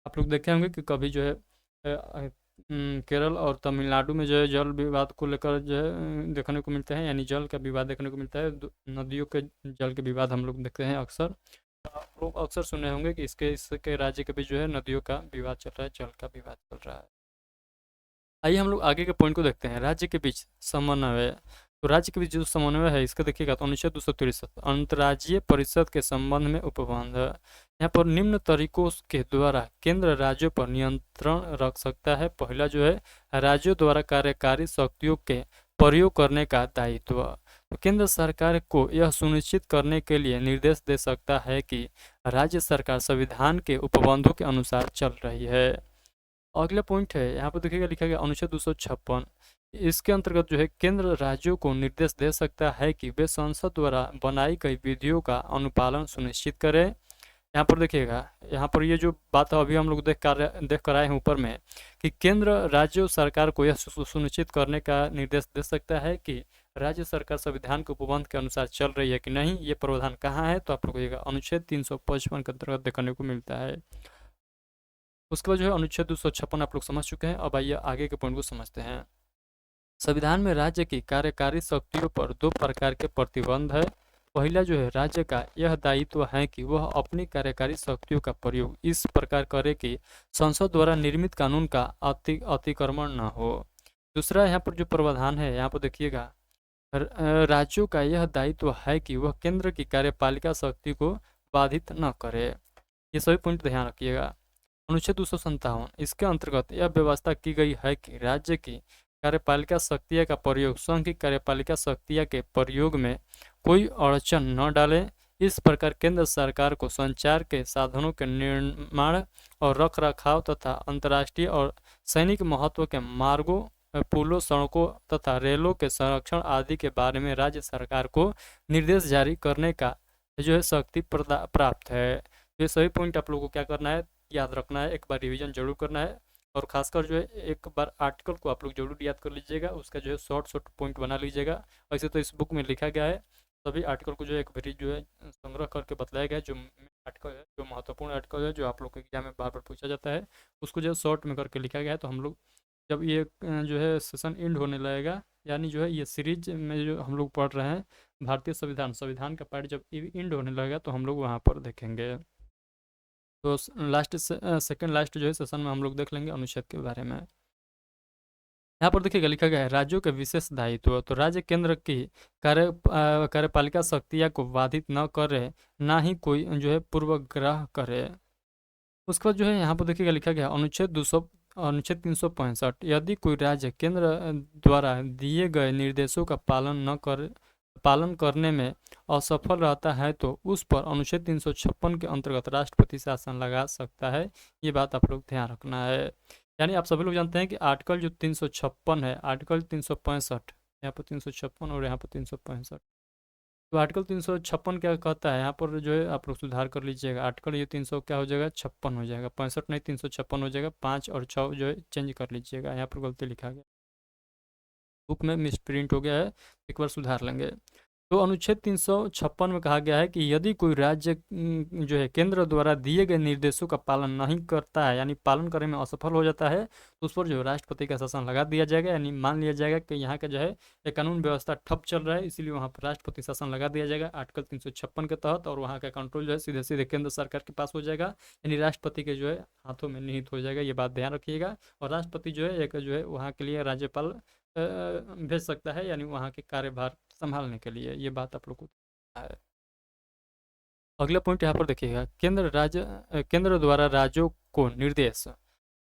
आप लोग देखे होंगे कि कभी जो है केरल और तमिलनाडु में जो है जल विवाद को लेकर जो है देखने को मिलते हैं, यानी जल का विवाद देखने को मिलता है। नदियों के जल के विवाद हम लोग देखते हैं अक्सर। आप लोग अक्सर सुने होंगे कि इसके राज्य के बीच जो है नदियों का विवाद चल रहा है, जल का विवाद चल रहा है। आइए हम लोग आगे के पॉइंट को देखते हैं, राज्य के बीच समन्वय। तो राज्य के बीच जो समन्वय है इसका देखिएगा, तो अनुच्छेद 263 अंतर्राज्यीय परिषद के संबंध में उपबंध। यहाँ पर निम्न तरीकों के द्वारा केंद्र राज्यों पर नियंत्रण रख सकता है। पहला जो है राज्यों द्वारा कार्यकारी शक्तियों के प्रयोग करने का दायित्व। तो केंद्र सरकार को यह सुनिश्चित करने के लिए निर्देश दे सकता है कि राज्य सरकार संविधान के उपबंधों के अनुसार चल रही है। अगला पॉइंट है यहाँ पर देखिएगा, लिखा गया अनुच्छेद 256, इसके अंतर्गत जो है केंद्र राज्यों को निर्देश दे सकता है कि वे संसद द्वारा बनाई गई विधियों का अनुपालन सुनिश्चित करें। यहाँ पर देखिएगा, यहाँ पर ये जो बात है अभी हम लोग देख कर आए हैं ऊपर में, कि केंद्र राज्य सरकार को यह सुनिश्चित करने का निर्देश दे सकता है कि राज्य सरकार संविधान के उपबंध के अनुसार चल रही है कि नहीं। ये प्रावधान कहाँ है, तो आप लोग को अनुच्छेद 355 के अंतर्गत देखने को मिलता है। उसके बाद जो है अनुच्छेद 256 आप लोग समझ चुके हैं। अब आइए आगे के पॉइंट को समझते हैं। संविधान में राज्य की कार्यकारी शक्तियों पर दो प्रकार के प्रतिबंध है। पहला जो है राज्य का यह दायित्व है कि वह अपनी कार्यकारी शक्तियों का प्रयोग इस प्रकार करे कि संसद द्वारा निर्मित कानून का अतिक्रमण न हो। दूसरा यहाँ पर जो प्रावधान है, यहाँ पर देखिएगा, राज्यों का यह दायित्व है कि वह केंद्र की कार्यपालिका शक्ति को बाधित न करे। ये सभी पॉइंट ध्यान रखिएगा। अनुच्छेद 257, इसके अंतर्गत यह व्यवस्था की गई है कि राज्य की कार्यपालिका शक्तियाँ का प्रयोग संघ की कार्यपालिका शक्तियाँ के प्रयोग में कोई अड़चन न डाले। इस प्रकार केंद्र सरकार को संचार के साधनों के निर्माण और रखरखाव तथा अंतर्राष्ट्रीय और सैनिक महत्व के मार्गों, पुलों, सड़कों तथा रेलों के संरक्षण आदि के बारे में राज्य सरकार को निर्देश जारी करने का जो है शक्ति प्राप्त है। ये सभी पॉइंट आप लोगों को क्या करना है, याद रखना है, एक बार रिवीजन जरूर करना है। और खासकर जो है एक बार आर्टिकल को आप लोग जरूर याद कर लीजिएगा, उसका जो है शॉर्ट पॉइंट बना लीजिएगा। वैसे तो इस बुक में लिखा गया है, सभी आर्टिकल को जो है एक बार जो है संग्रह करके बताया गया है। जो आर्टिकल है, जो महत्वपूर्ण आर्टिकल है, जो आप लोग के एग्जाम में बार बार पूछा जाता है, उसको जो है शॉर्ट में करके लिखा गया है। तो हम लोग जब ये जो है सेशन एंड होने लगेगा, यानी जो है ये सीरीज में जो हम लोग पढ़ रहे हैं भारतीय संविधान का पार्ट जब एंड होने लगेगा तो हम लोग वहाँ पर देखेंगे। तो लास्ट सेकंड लास्ट जो है सेशन में हम लोग देख लेंगे अनुच्छेद के बारे में। यहाँ पर देखिएगा लिखा गया है राज्यों के विशेष दायित्व। तो राज्य केंद्र की कार्यपालिका शक्तियाँ को बाधित न करे, ना ही कोई जो है पूर्वग्रह करे। उसके बाद जो है यहाँ पर देखिएगा लिखा गया अनुच्छेद 365, यदि कोई राज्य केंद्र द्वारा दिए गए निर्देशों का पालन करने में असफल रहता है तो उस पर अनुच्छेद 356 के अंतर्गत राष्ट्रपति शासन लगा सकता है। ये बात आप लोग ध्यान रखना है। यानी आप सभी लोग जानते हैं कि आर्टिकल जो 356 है, आर्टिकल 365, यहाँ पर 356 और यहाँ पर 365। तो आर्टिकल 356 क्या कहता है, यहाँ पर जो है आप लोग सुधार कर लीजिएगा। आर्टिकल ये 300 क्या हो जाएगा, 56 हो जाएगा, 65 नहीं 356 हो जाएगा। 5 और 6 जो है चेंज कर लीजिएगा, यहाँ पर गलती लिखा गया, बुक में मिस प्रिंट हो गया है, एक बार सुधार लेंगे। तो अनुच्छेद 356 में कहा गया है कि यदि कोई राज्य जो है केंद्र द्वारा दिए गए निर्देशों का पालन नहीं करता है, यानी पालन करने में असफल हो जाता है, तो उस पर जो है राष्ट्रपति का शासन लगा दिया जाएगा। यानी मान लिया जाएगा कि यहाँ का जो है एक कानून व्यवस्था ठप चल रहा है, इसीलिए वहाँ पर राष्ट्रपति शासन लगा दिया जाएगा आर्टिकल 356 के तहत, और वहाँ का कंट्रोल जो है सीधे सीधे केंद्र सरकार के पास हो जाएगा, यानी राष्ट्रपति के जो है हाथों में निहित हो जाएगा। ये बात ध्यान रखिएगा। और राष्ट्रपति जो है एक जो है वहाँ के लिए राज्यपाल भेज सकता है, यानी वहाँ के कार्यभार संभालने के लिए। ये बात आप लोग को है। अगला पॉइंट यहाँ पर देखिएगा, केंद्र द्वारा राज्यों को निर्देश।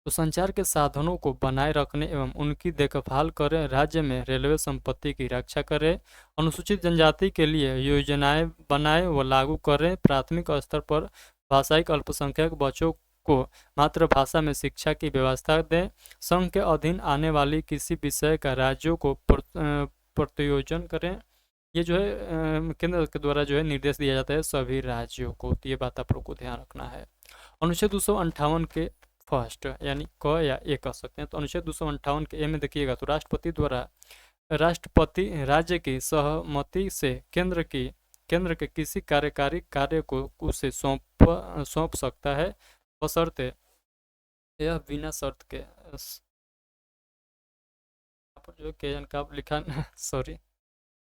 तो संचार के साधनों को बनाए रखने एवं उनकी देखभाल करें, राज्य में रेलवे संपत्ति की रक्षा करें, अनुसूचित जनजाति के लिए योजनाएं बनाएं व लागू करें, प्राथमिक स्तर पर भाषाई अल्पसंख्यक बच्चों को मातृभाषा में शिक्षा की व्यवस्था दें, संघ के अधीन आने वाली किसी विषय का राज्यों को प्रत्योजन करें। ये जो है केंद्र के द्वारा जो है निर्देश दिया जाता है सभी राज्यों को, तो ये बात आप लोग को ध्यान रखना है। अनुच्छेद 258 के फर्स्ट यानी क या ए कह सकते हैं, तो अनुच्छेद 258 के ए में देखिएगा, तो राष्ट्रपति राज्य की सहमति से केंद्र के किसी कार्यकारी कार्य को उसे सौंप सकता है, बशर्ते यह बिना शर्त के जो का लिखा सॉरी,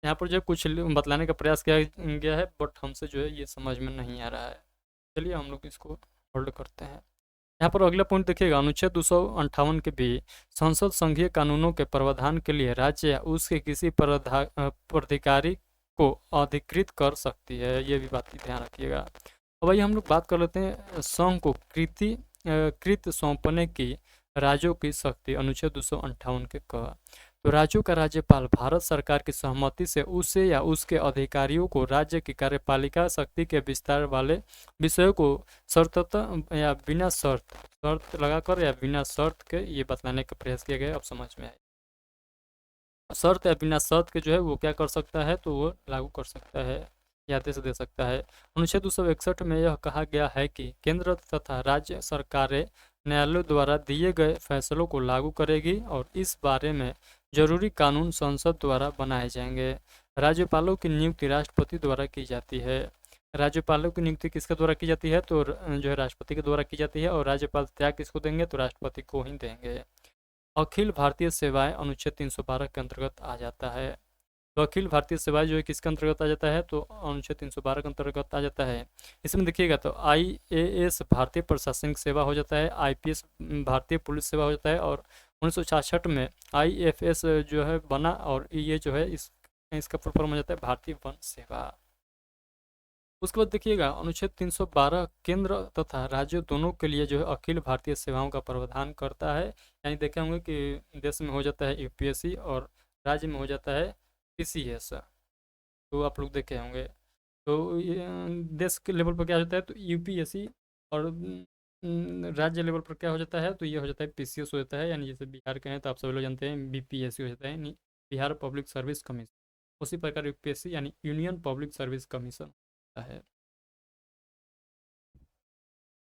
यहाँ पर जो कुछ बतलाने का प्रयास किया गया है, बट हमसे जो है ये समझ में नहीं आ रहा है। चलिए हम लोग इसको होल्ड करते हैं। यहाँ पर अगला पॉइंट देखिएगा, अनुच्छेद 258 के भी संसद संघीय कानूनों के प्रावधान के लिए राज्य या उसके किसी प्राधिकारी को अधिकृत कर सकती है, ये भी बात की ध्यान रखिएगा। अब भाई हम लोग बात कर लेते हैं संघ को कृत सौंपने की राज्यों की शक्ति। अनुच्छेद 258 के क, तो राज्यों का राज्यपाल भारत सरकार की सहमति से उसे या उसके अधिकारियों को राज्य की कार्यपालिका शक्ति के विस्तार वाले विषयों को शर्ततः या बिना शर्त लगाकर या बिना शर्त के ये बतलाने का प्रयास किया गया। अब समझ में आए, शर्त या बिना शर्त के जो है वो क्या कर सकता है, तो वो लागू कर सकता है या आदेश दे सकता है। अनुच्छेद 261 में यह कहा गया है कि केंद्र तथा राज्य सरकारें न्यायालयों द्वारा दिए गए फैसलों को लागू करेगी और इस बारे में जरूरी कानून संसद द्वारा बनाए जाएंगे। राज्यपालों की नियुक्ति राष्ट्रपति द्वारा की जाती है। राज्यपालों की नियुक्ति किसके द्वारा की जाती है, तो जो है राष्ट्रपति के द्वारा की जाती है, और राज्यपाल त्याग किसको देंगे, तो राष्ट्रपति को ही देंगे। अखिल भारतीय सेवाएं अनुच्छेद 312 के अंतर्गत आ जाता है। तो अखिल भारतीय सेवाएं जो है किसके अंतर्गत आ जाता है, तो अनुच्छेद 312 के अंतर्गत आ जाता है। इसमें देखिएगा तो IAS भारतीय प्रशासनिक सेवा हो जाता है, IPS भारतीय पुलिस सेवा हो जाता है, और 1966 में IFS जो है बना, और ये जो है इसका फुल फॉर्म हो जाता है भारतीय वन सेवा। उसके बाद देखिएगा अनुच्छेद 312 केंद्र तथा राज्य दोनों के लिए जो है अखिल भारतीय सेवाओं का प्रावधान करता है। यानी देखे होंगे कि देश में हो जाता है UPSC और राज्य में हो जाता है PCS, तो आप लोग देखे होंगे। तो देश के लेवल पर क्या होता है, तो UPSC, और राज्य लेवल पर क्या हो जाता है, तो ये हो जाता है PCS हो जाता है। यानी जैसे बिहार के हैं तो आप सभी लोग जानते हैं BPSC हो जाता है, यानी बिहार पब्लिक सर्विस कमीशन। उसी प्रकार UPSC यानी यूनियन पब्लिक सर्विस कमीशन होता है।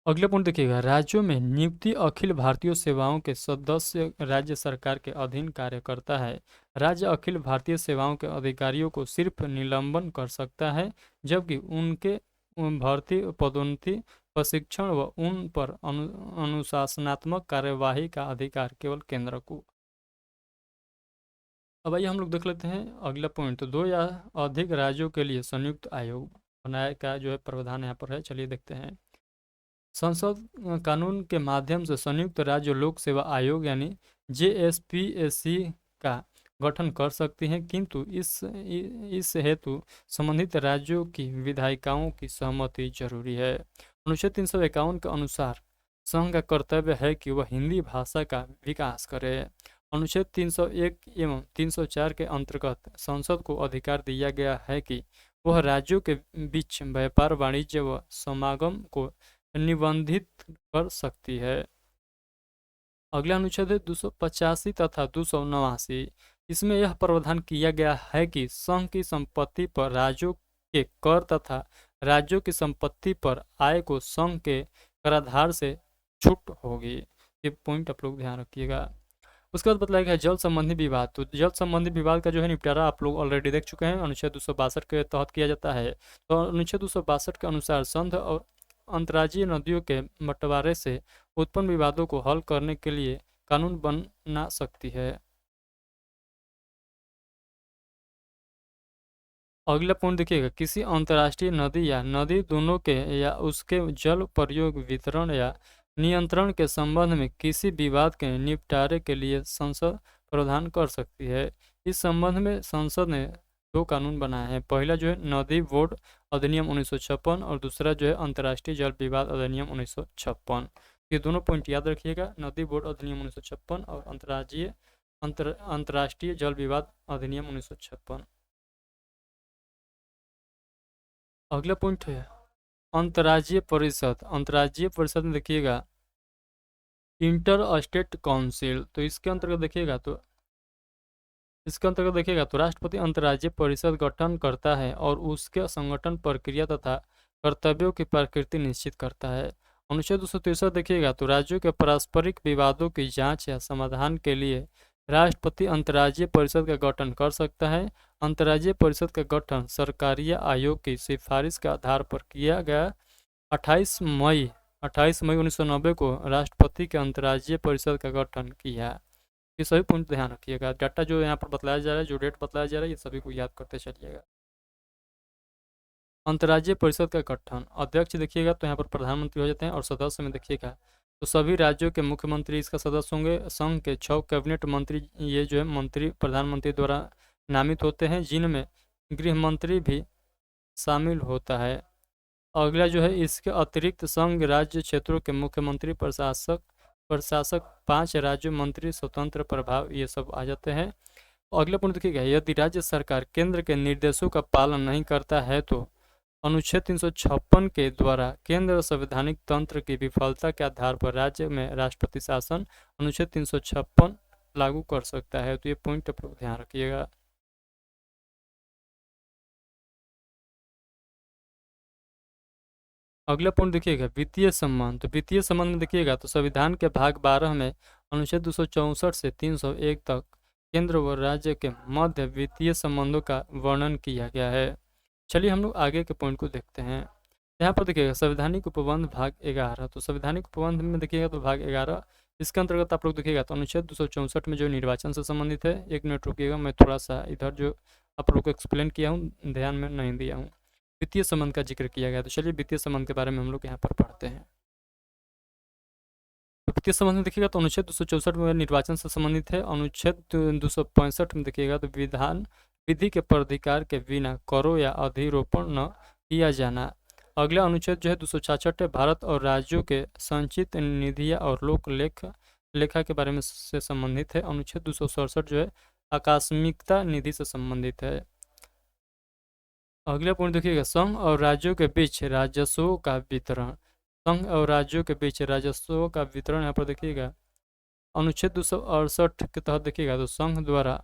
अगले पॉइंट देखिएगा, राज्यों में नियुक्ति अखिल भारतीय सेवाओं के सदस्य राज्य सरकार के अधीन कार्य करता है। राज्य अखिल भारतीय सेवाओं के अधिकारियों को सिर्फ निलंबन कर सकता है, जबकि उनके भर्ती, पदोन्नति, प्रशिक्षण व उन पर अनुशासनात्मक कार्यवाही का अधिकार केवल केंद्र को। अब आइए हम लोग देख लेते हैं अगला पॉइंट, तो 2 या अधिक राज्यों के लिए संयुक्त आयोग बनाए का जो है प्रावधान यहाँ पर है। चलिए देखते हैं। संसद कानून के माध्यम से संयुक्त राज्य लोक सेवा आयोग यानी JSPSC का गठन कर सकती हैं, किंतु इस हेतु संबंधित राज्यों की विधायिकाओं की सहमति जरूरी है। अनुच्छेद 351 के अनुसार संघ का कर्तव्य है कि वह हिंदी भाषा का विकास करे। अनुच्छेद 301 एवं 304 के अंतर्गत संसद को अधिकार दिया गया है कि वह राज्यों के बीच व्यापार, वाणिज्य व समागम को निबंधित कर सकती है। अगला अनुच्छेद है 285 तथा 289। इसमें यह प्रावधान किया गया है कि संघ की संपत्ति पर राज्यों के कर तथा राज्यों की संपत्ति पर आय को संघ के कराधार से छूट होगी। ये पॉइंट आप लोग ध्यान रखिएगा। उसके बाद बतलाया गया जल संबंधी विवाद। तो जल संबंधी विवाद का जो है निपटारा आप लोग ऑलरेडी देख चुके हैं, अनुच्छेद 262 के तहत किया जाता है। तो अनुच्छेद 262 के अनुसार संघ और अंतर्राज्यीय नदियों के बंटवारे से उत्पन्न विवादों को हल करने के लिए कानून बना सकती है। अगला पॉइंट देखिएगा, किसी अंतर्राष्ट्रीय नदी या नदी दोनों के या उसके जल प्रयोग, वितरण या नियंत्रण के संबंध में किसी विवाद के निपटारे के लिए संसद प्रावधान कर सकती है। इस संबंध में संसद ने दो कानून बनाए हैं। पहला जो है नदी बोर्ड अधिनियम 1956 और दूसरा जो है अंतर्राष्ट्रीय जल विवाद अधिनियम 1956। ये दोनों पॉइंट याद रखिएगा, नदी बोर्ड अधिनियम 1956 और अंतर्राष्ट्रीय जल विवाद अधिनियम 1956। अगला पॉइंट है अंतर्राज्यीय परिषद। अंतर्राज्यीय परिषद में देखिएगा इंटर स्टेट काउंसिल, तो इसके अंतर्गत देखिएगा तो राष्ट्रपति अंतर्राज्यीय परिषद गठन करता है और उसके संगठन प्रक्रिया तथा कर्तव्यों की प्रकृति निश्चित करता है। अनुच्छेद 263 देखिएगा तो राज्यों के पारस्परिक विवादों की जांच या समाधान के लिए राष्ट्रपति अंतर्राज्यीय परिषद का गठन कर सकता है। अंतर्राज्यीय परिषद का गठन सरकारीय आयोग की सिफारिश के आधार पर किया गया। 28 मई 1990 को राष्ट्रपति के अंतर्राज्यीय परिषद का गठन किया। ये सभी पॉइंट ध्यान रखिएगा, डाटा जो यहाँ पर बतलाया जा रहा है, जो डेट बतलाया जा रहा है, ये सभी को याद करते चलिएगा। अंतर्राज्यीय परिषद का गठन, अध्यक्ष देखिएगा तो यहाँ पर प्रधानमंत्री हो जाते हैं और सदस्य में देखिएगा तो सभी राज्यों के मुख्यमंत्री इसका सदस्य होंगे। संघ के 6 कैबिनेट मंत्री ये जो है मंत्री प्रधानमंत्री द्वारा नामित होते हैं, जिनमें गृह मंत्री भी शामिल होता है। अगला जो है इसके अतिरिक्त संघ राज्य क्षेत्रों के मुख्यमंत्री प्रशासक 5 राज्य मंत्री स्वतंत्र प्रभाव ये सब आ जाते हैं। अगला पॉइंट देखिएगा यदि राज्य सरकार केंद्र के निर्देशों का पालन नहीं करता है तो अनुच्छेद 356 के द्वारा केंद्र संवैधानिक तंत्र की विफलता के आधार पर राज्य में राष्ट्रपति शासन अनुच्छेद 356 लागू कर सकता है। तो ये पॉइंट आप लोग ध्यान रखिएगा। अगला पॉइंट देखिएगा वित्तीय संबंध। तो वित्तीय संबंध में देखिएगा तो संविधान के भाग 12 में अनुच्छेद 264 से 301 तक केंद्र व राज्य के मध्य वित्तीय संबंधों का वर्णन किया गया है। चलिए हम लोग आगे के पॉइंट को देखते हैं। यहाँ पर देखिएगा संवैधानिक उपबंध भाग 11। तो संवैधानिक उपबंध में देखिएगा तो भाग 11 इसके अंतर्गत आप लोग देखिएगा तो अनुच्छेद 264 में जो निर्वाचन से संबंधित है, 1 मिनट रुकिएगा, मैं थोड़ा सा इधर जो आप लोग को एक्सप्लेन किया हूँ ध्यान में नहीं दिया हूँ। वित्तीय संबंध का जिक्र किया गया, तो चलिए वित्तीय संबंध के बारे में हम लोग यहाँ पर पढ़ते हैं। तो वित्तीय संबंध में देखिएगा तो अनुच्छेद 264 में निर्वाचन से संबंधित है। अनुच्छेद 265 में देखिएगा तो विधि के प्राधिकार के बिना करों या अधिरोपण न किया जाना। अगला अनुच्छेद जो है 266 है, भारत और राज्यों के संचित निधियां और लोक लेखा के बारे में से संबंधित है। अनुच्छेद 267 जो है आकस्मिकता निधि से संबंधित है। अगला पॉइंट देखिएगा संघ और राज्यों के बीच राजस्व का वितरण। संघ और राज्यों के बीच राजस्व का वितरण यहाँ पर देखिएगा अनुच्छेद 268 के तहत देखिएगा तो संघ द्वारा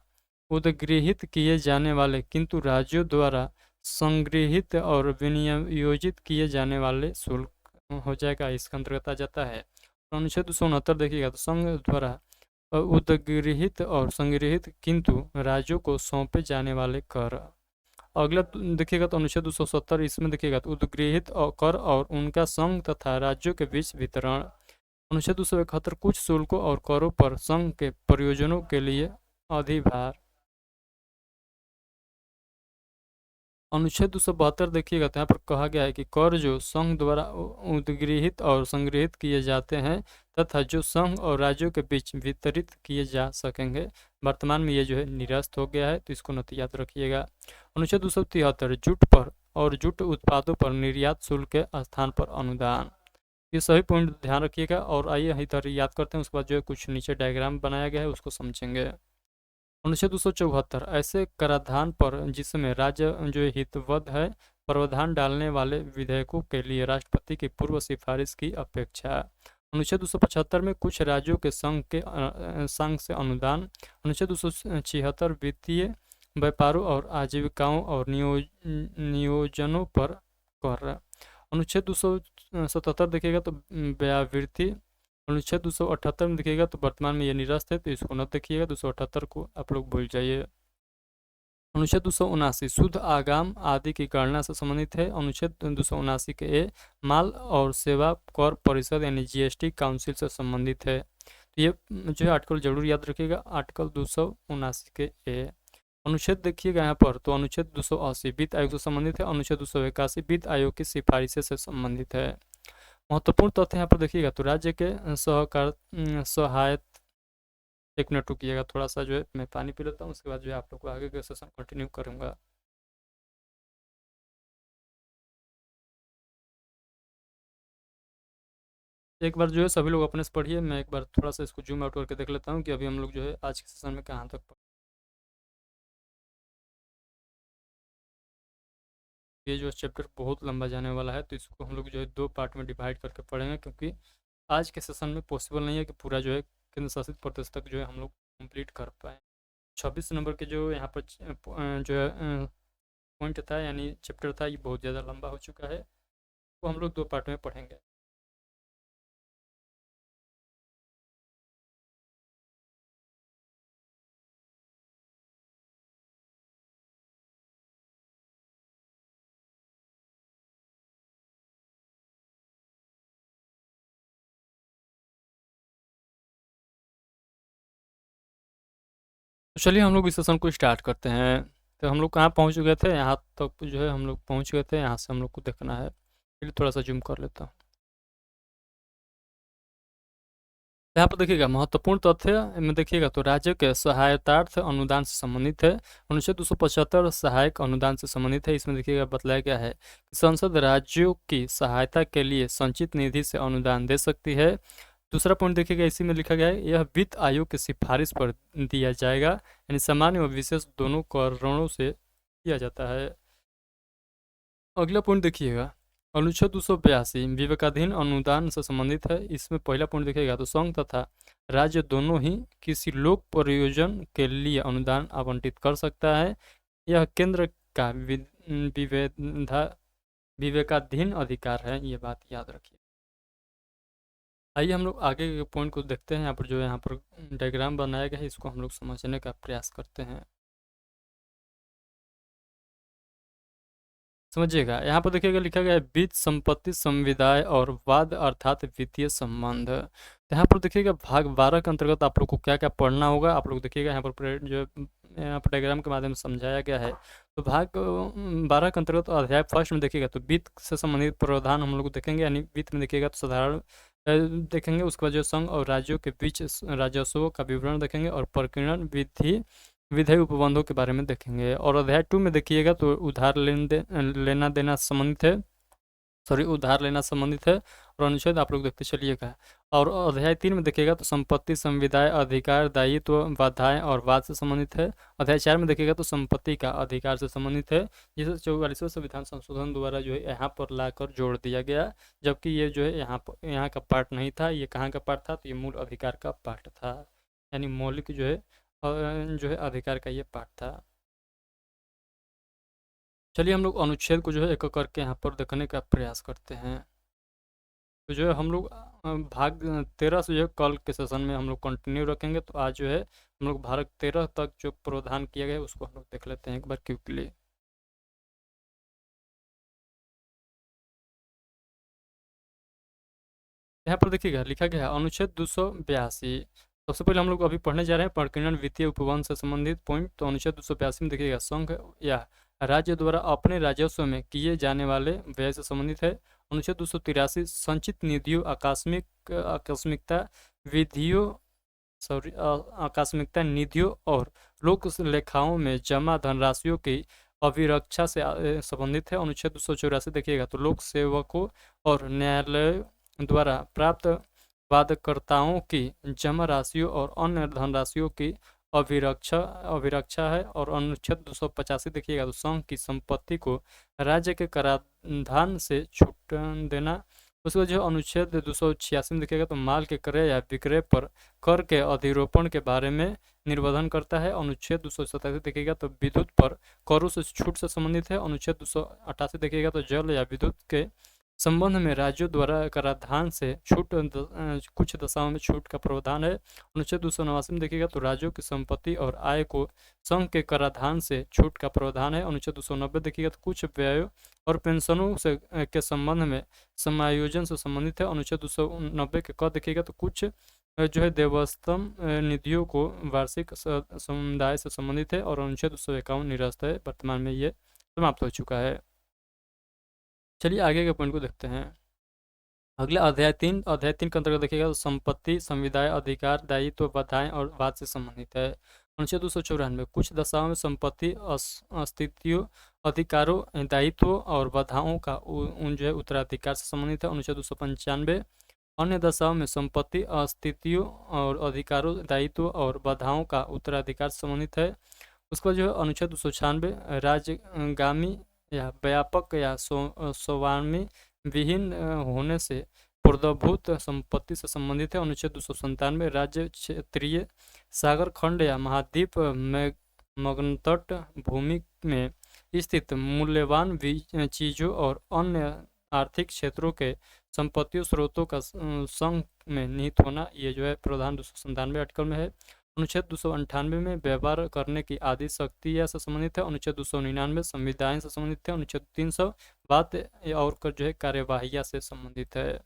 उद्गृहित किए जाने वाले किंतु राज्यों द्वारा संगृहित और विनियोजित किए जाने वाले शुल्क हो जाएगा, इसके अंतर्गत आ जाता है। तो अनुच्छेद 269 देखिएगा तो संघ द्वारा उद्गृहित और संगृहित किंतु राज्यों को सौंपे जाने वाले कर। अगला देखिएगा तो अनुच्छेद 270 इसमें देखिएगा तो उद्गृहित कर और उनका संघ तथा राज्यों के बीच वितरण। अनुच्छेद 271 कुछ शुल्कों और करों पर संघ के प्रयोजनों के लिए अधिभार। अनुच्छेद 272 देखिएगा तो यहाँ पर कहा गया है कि कर जो संघ द्वारा उद्गृहित और संग्रहित किए जाते हैं तथा जो संघ और राज्यों के बीच वितरित किए जा सकेंगे, वर्तमान में ये जो है निरस्त हो गया है, तो इसको नोट याद रखिएगा। अनुच्छेद 273 जूट पर और जूट उत्पादों पर निर्यात शुल्क के स्थान पर अनुदान। ये सभी पॉइंट ध्यान रखिएगा और आइए इधर याद करते हैं, उसके बाद जो है कुछ नीचे डायग्राम बनाया गया है उसको समझेंगे। अनुच्छेद 274 ऐसे कराधान पर जिसमें राज्य जो हितबद्ध है प्रावधान डालने वाले विधेयकों के लिए राष्ट्रपति की पूर्व सिफारिश की अपेक्षा। अनुच्छेद 275 में कुछ राज्यों के संघ से अनुदान। अनुच्छेद 276 वित्तीय व्यापारों और आजीविकाओं और नियोजनों पर कर। अनुच्छेद 277 देखिएगा तो व्यावृत्ति। अनुच्छेद 278 में देखिएगा तो वर्तमान में ये निरस्त है, तो इसको न देखिएगा, 278 को आप लोग भूल जाइए। अनुच्छेद 279 शुद्ध आगाम आदि की गणना से संबंधित है। अनुच्छेद 279 के ए माल और सेवा कर परिषद यानी जीएसटी काउंसिल से संबंधित है। तो ये जो है आर्टिकल जरूर याद रखिएगा, आर्टिकल 279 के ए। अनुच्छेद देखिएगा यहाँ पर तो अनुच्छेद 280 वित्त आयोग से संबंधित है। अनुच्छेद 281 वित्त आयोग की सिफारिशें से संबंधित है। महत्वपूर्ण तथ्य यहाँ पर देखिएगा तो राज्य के सहायत। 1 मिनट रुकिएगा, थोड़ा सा जो है मैं पानी पी लेता हूँ, उसके बाद जो है आप लोग को आगे का सेशन कंटिन्यू करूँगा। एक बार जो है सभी लोग अपने से पढ़िए, मैं एक बार थोड़ा सा इसको जूम आउट करके देख लेता हूँ कि अभी हम लोग जो है आज के सेशन में कहाँ तक ये जो चैप्टर बहुत लंबा जाने वाला है, तो इसको हम लोग जो है 2 पार्ट में डिवाइड करके पढ़ेंगे, क्योंकि आज के सेशन में पॉसिबल नहीं है कि पूरा जो है केंद्र शासित प्रदेश तक जो है हम लोग कंप्लीट कर पाएँ। 26 नंबर के जो यहाँ पर जो है पॉइंट था, यानी चैप्टर था, ये बहुत ज़्यादा लंबा हो चुका है, तो हम लोग 2 पार्ट में पढ़ेंगे। तो चलिए हम लोग इस सेशन को स्टार्ट करते हैं। तो हम लोग कहाँ पहुँच गए थे, यहाँ तक जो है हम लोग पहुँच गए थे, यहाँ से हम लोग को देखना है। चलिए थोड़ा सा जूम कर लेता हूँ। यहाँ पर देखिएगा महत्वपूर्ण तथ्य में देखिएगा तो राज्य के सहायतार्थ अनुदान से संबंधित है। अनुच्छेद 275 सहायक अनुदान से संबंधित है। इसमें देखिएगा बतलाया गया है कि संसद राज्यों की सहायता के लिए संचित निधि से अनुदान दे सकती है। दूसरा पॉइंट देखिएगा, इसी में लिखा गया है यह वित्त आयोग की सिफारिश पर दिया जाएगा, यानी सामान्य और विशेष दोनों कारणों से किया जाता है। अगला पॉइंट देखिएगा, अनुच्छेद 282 विवेकाधीन अनुदान से संबंधित है। इसमें पहला पॉइंट देखिएगा तो संघ तथा राज्य दोनों ही किसी लोक प्रयोजन के लिए अनुदान आवंटित कर सकता है। यह केंद्र का विवेधा विवेकाधीन अधिकार है, ये बात याद रखिए। आइए हम लोग आगे के पॉइंट को देखते हैं। यहाँ पर जो है यहाँ पर डायग्राम बनाया गया है, इसको हम लोग समझने का प्रयास करते हैं। समझिएगा, यहाँ पर देखिएगा लिखा गया है वित्त संपत्ति संविदाय और वाद अर्थात वित्तीय संबंध। तो यहाँ पर देखिएगा भाग 12 के अंतर्गत आप लोग को क्या क्या पढ़ना होगा, आप लोग देखिएगा यहाँ पर जो यहाँ पर डायग्राम के माध्यम से समझाया गया है। तो भाग 12 के अंतर्गत अध्याय फर्स्ट में देखिएगा तो वित्त से संबंधित प्रावधान हम लोग देखेंगे, यानी वित्त में देखिएगा तो साधारण देखेंगे। उसके बाद जो संघ और राज्यों के बीच राजस्व का विवरण देखेंगे और प्रकीर्णन विधि विधेय उपबंधों के बारे में देखेंगे। और अध्याय 2 में देखिएगा तो उधार लेना देना संबंधित है, सॉरी उधार लेना संबंधित है, और अनुच्छेद आप लोग देखते चलिएगा। और अध्याय 3 में देखिएगा तो संपत्ति संविदाय अधिकार दायित्व बाधाएं और वाद से संबंधित है। अध्याय 4 में देखिएगा तो संपत्ति का अधिकार से संबंधित है, जिसे 44वें संविधान संशोधन द्वारा जो है यहाँ पर लाकर जोड़ दिया गया, जबकि ये जो है यहाँ का पार्ट नहीं था। ये कहाँ का पार्ट था, तो ये मूल अधिकार का पार्ट था, यानी मौलिक जो है अधिकार का ये पार्ट था। चलिए हम लोग अनुच्छेद को जो है एक एक करके यहाँ पर देखने का प्रयास करते हैं। तो जो है हम लोग भाग 13 से जो है कल के सेशन में हम लोग कंटिन्यू रखेंगे। तो आज जो है हम लोग भाग 13 तक जो प्रावधान किया गया है उसको हम लोग देख लेते हैं एक बार क्विकली। यहाँ पर देखिएगा लिखा गया है अनुच्छेद 282। सबसे पहले हम लोग अभी पढ़ने जा रहे हैं प्रकीर्णन वित्तीय उपबंध से संबंधित पॉइंट। तो अनुच्छेद 282 में देखिएगा संघ या राज्य द्वारा अपने राजस्व में किए जाने वाले व्यय से संबंधित है। अनुच्छेद 283 संचित निधियों आकस्मिकता विधियों सॉरी आकस्मिकता निधियों और लोक लेखाओं में जमा धनराशियों की अभिरक्षा से संबंधित है। अनुच्छेद 284 देखिएगा तो लोक सेवकों और न्यायालय द्वारा प्राप्त वादकर्ताओं की जमा राशियों और अन्य धनराशियों की अभिरक्षा अभिरक्षा है। और अनुच्छेद 285 देखिएगा तो संघ की संपत्ति को राज्य के कराधान से छूट देना। उसके बाद जो अनुच्छेद 286 में देखिएगा तो माल के क्रय या विक्रय पर कर के अधिरोपण के बारे में निर्वहन करता है। अनुच्छेद 287 देखिएगा तो विद्युत पर करों से छूट से संबंधित है। अनुच्छेद 288 देखिएगा तो जल या विद्युत के संबंध में राज्यों द्वारा कराधान से छूट कुछ दशाओं में छूट का प्रावधान है। अनुच्छेद 289 में देखिएगा तो राज्यों की संपत्ति और आय को संघ के कराधान से छूट का प्रावधान है। अनुच्छेद 290 देखिएगा तो कुछ व्ययों और पेंशनों से के संबंध में समायोजन से संबंधित है। अनुच्छेद 290 के क देखिएगा तो कुछ जो है देवस्थम निधियों को वार्षिक समुदाय से संबंधित है। और अनुच्छेद 251 निरस्त है, वर्तमान में ये समाप्त हो चुका है। चलिए आगे के पॉइंट को देखते हैं। अगला अध्याय 3 के अंतर्गत देखिएगा तो संपत्ति संविदाय अधिकार दायित्व बाधाएं और वाद से संबंधित है। अनुच्छेद 294 कुछ दशाओं में संपत्ति अस्तित्व अधिकारों दायित्वों और बाधाओं का उन जो है उत्तराधिकार से संबंधित है। अनुच्छेद 295 अन्य दशाओं में संपत्ति अस्तित्वों और अधिकारों, दायित्व और बाधाओं का उत्तराधिकार से संबंधित है। उसका जो है अनुच्छेद 296 राज्यगामी या व्यापक या स्वामी विहीन होने से पूर्वभूत संपत्ति से संबंधित है। अनुच्छेद 297 राज्य क्षेत्रीय सागर खंड या महाद्वीप में मग्नतट भूमि में स्थित मूल्यवान चीजों और अन्य आर्थिक क्षेत्रों के संपत्तियों स्रोतों का संघ में निहित होना, ये जो है प्रावधान 297 आर्टिकल में है। अनुच्छेद 298 में व्यवहार करने की आदि शक्ति से संबंधित है। अनुच्छेद 299 संविधान से संबंधित है। अनुच्छेद 300 बात और जो है कार्यवाही से संबंधित है।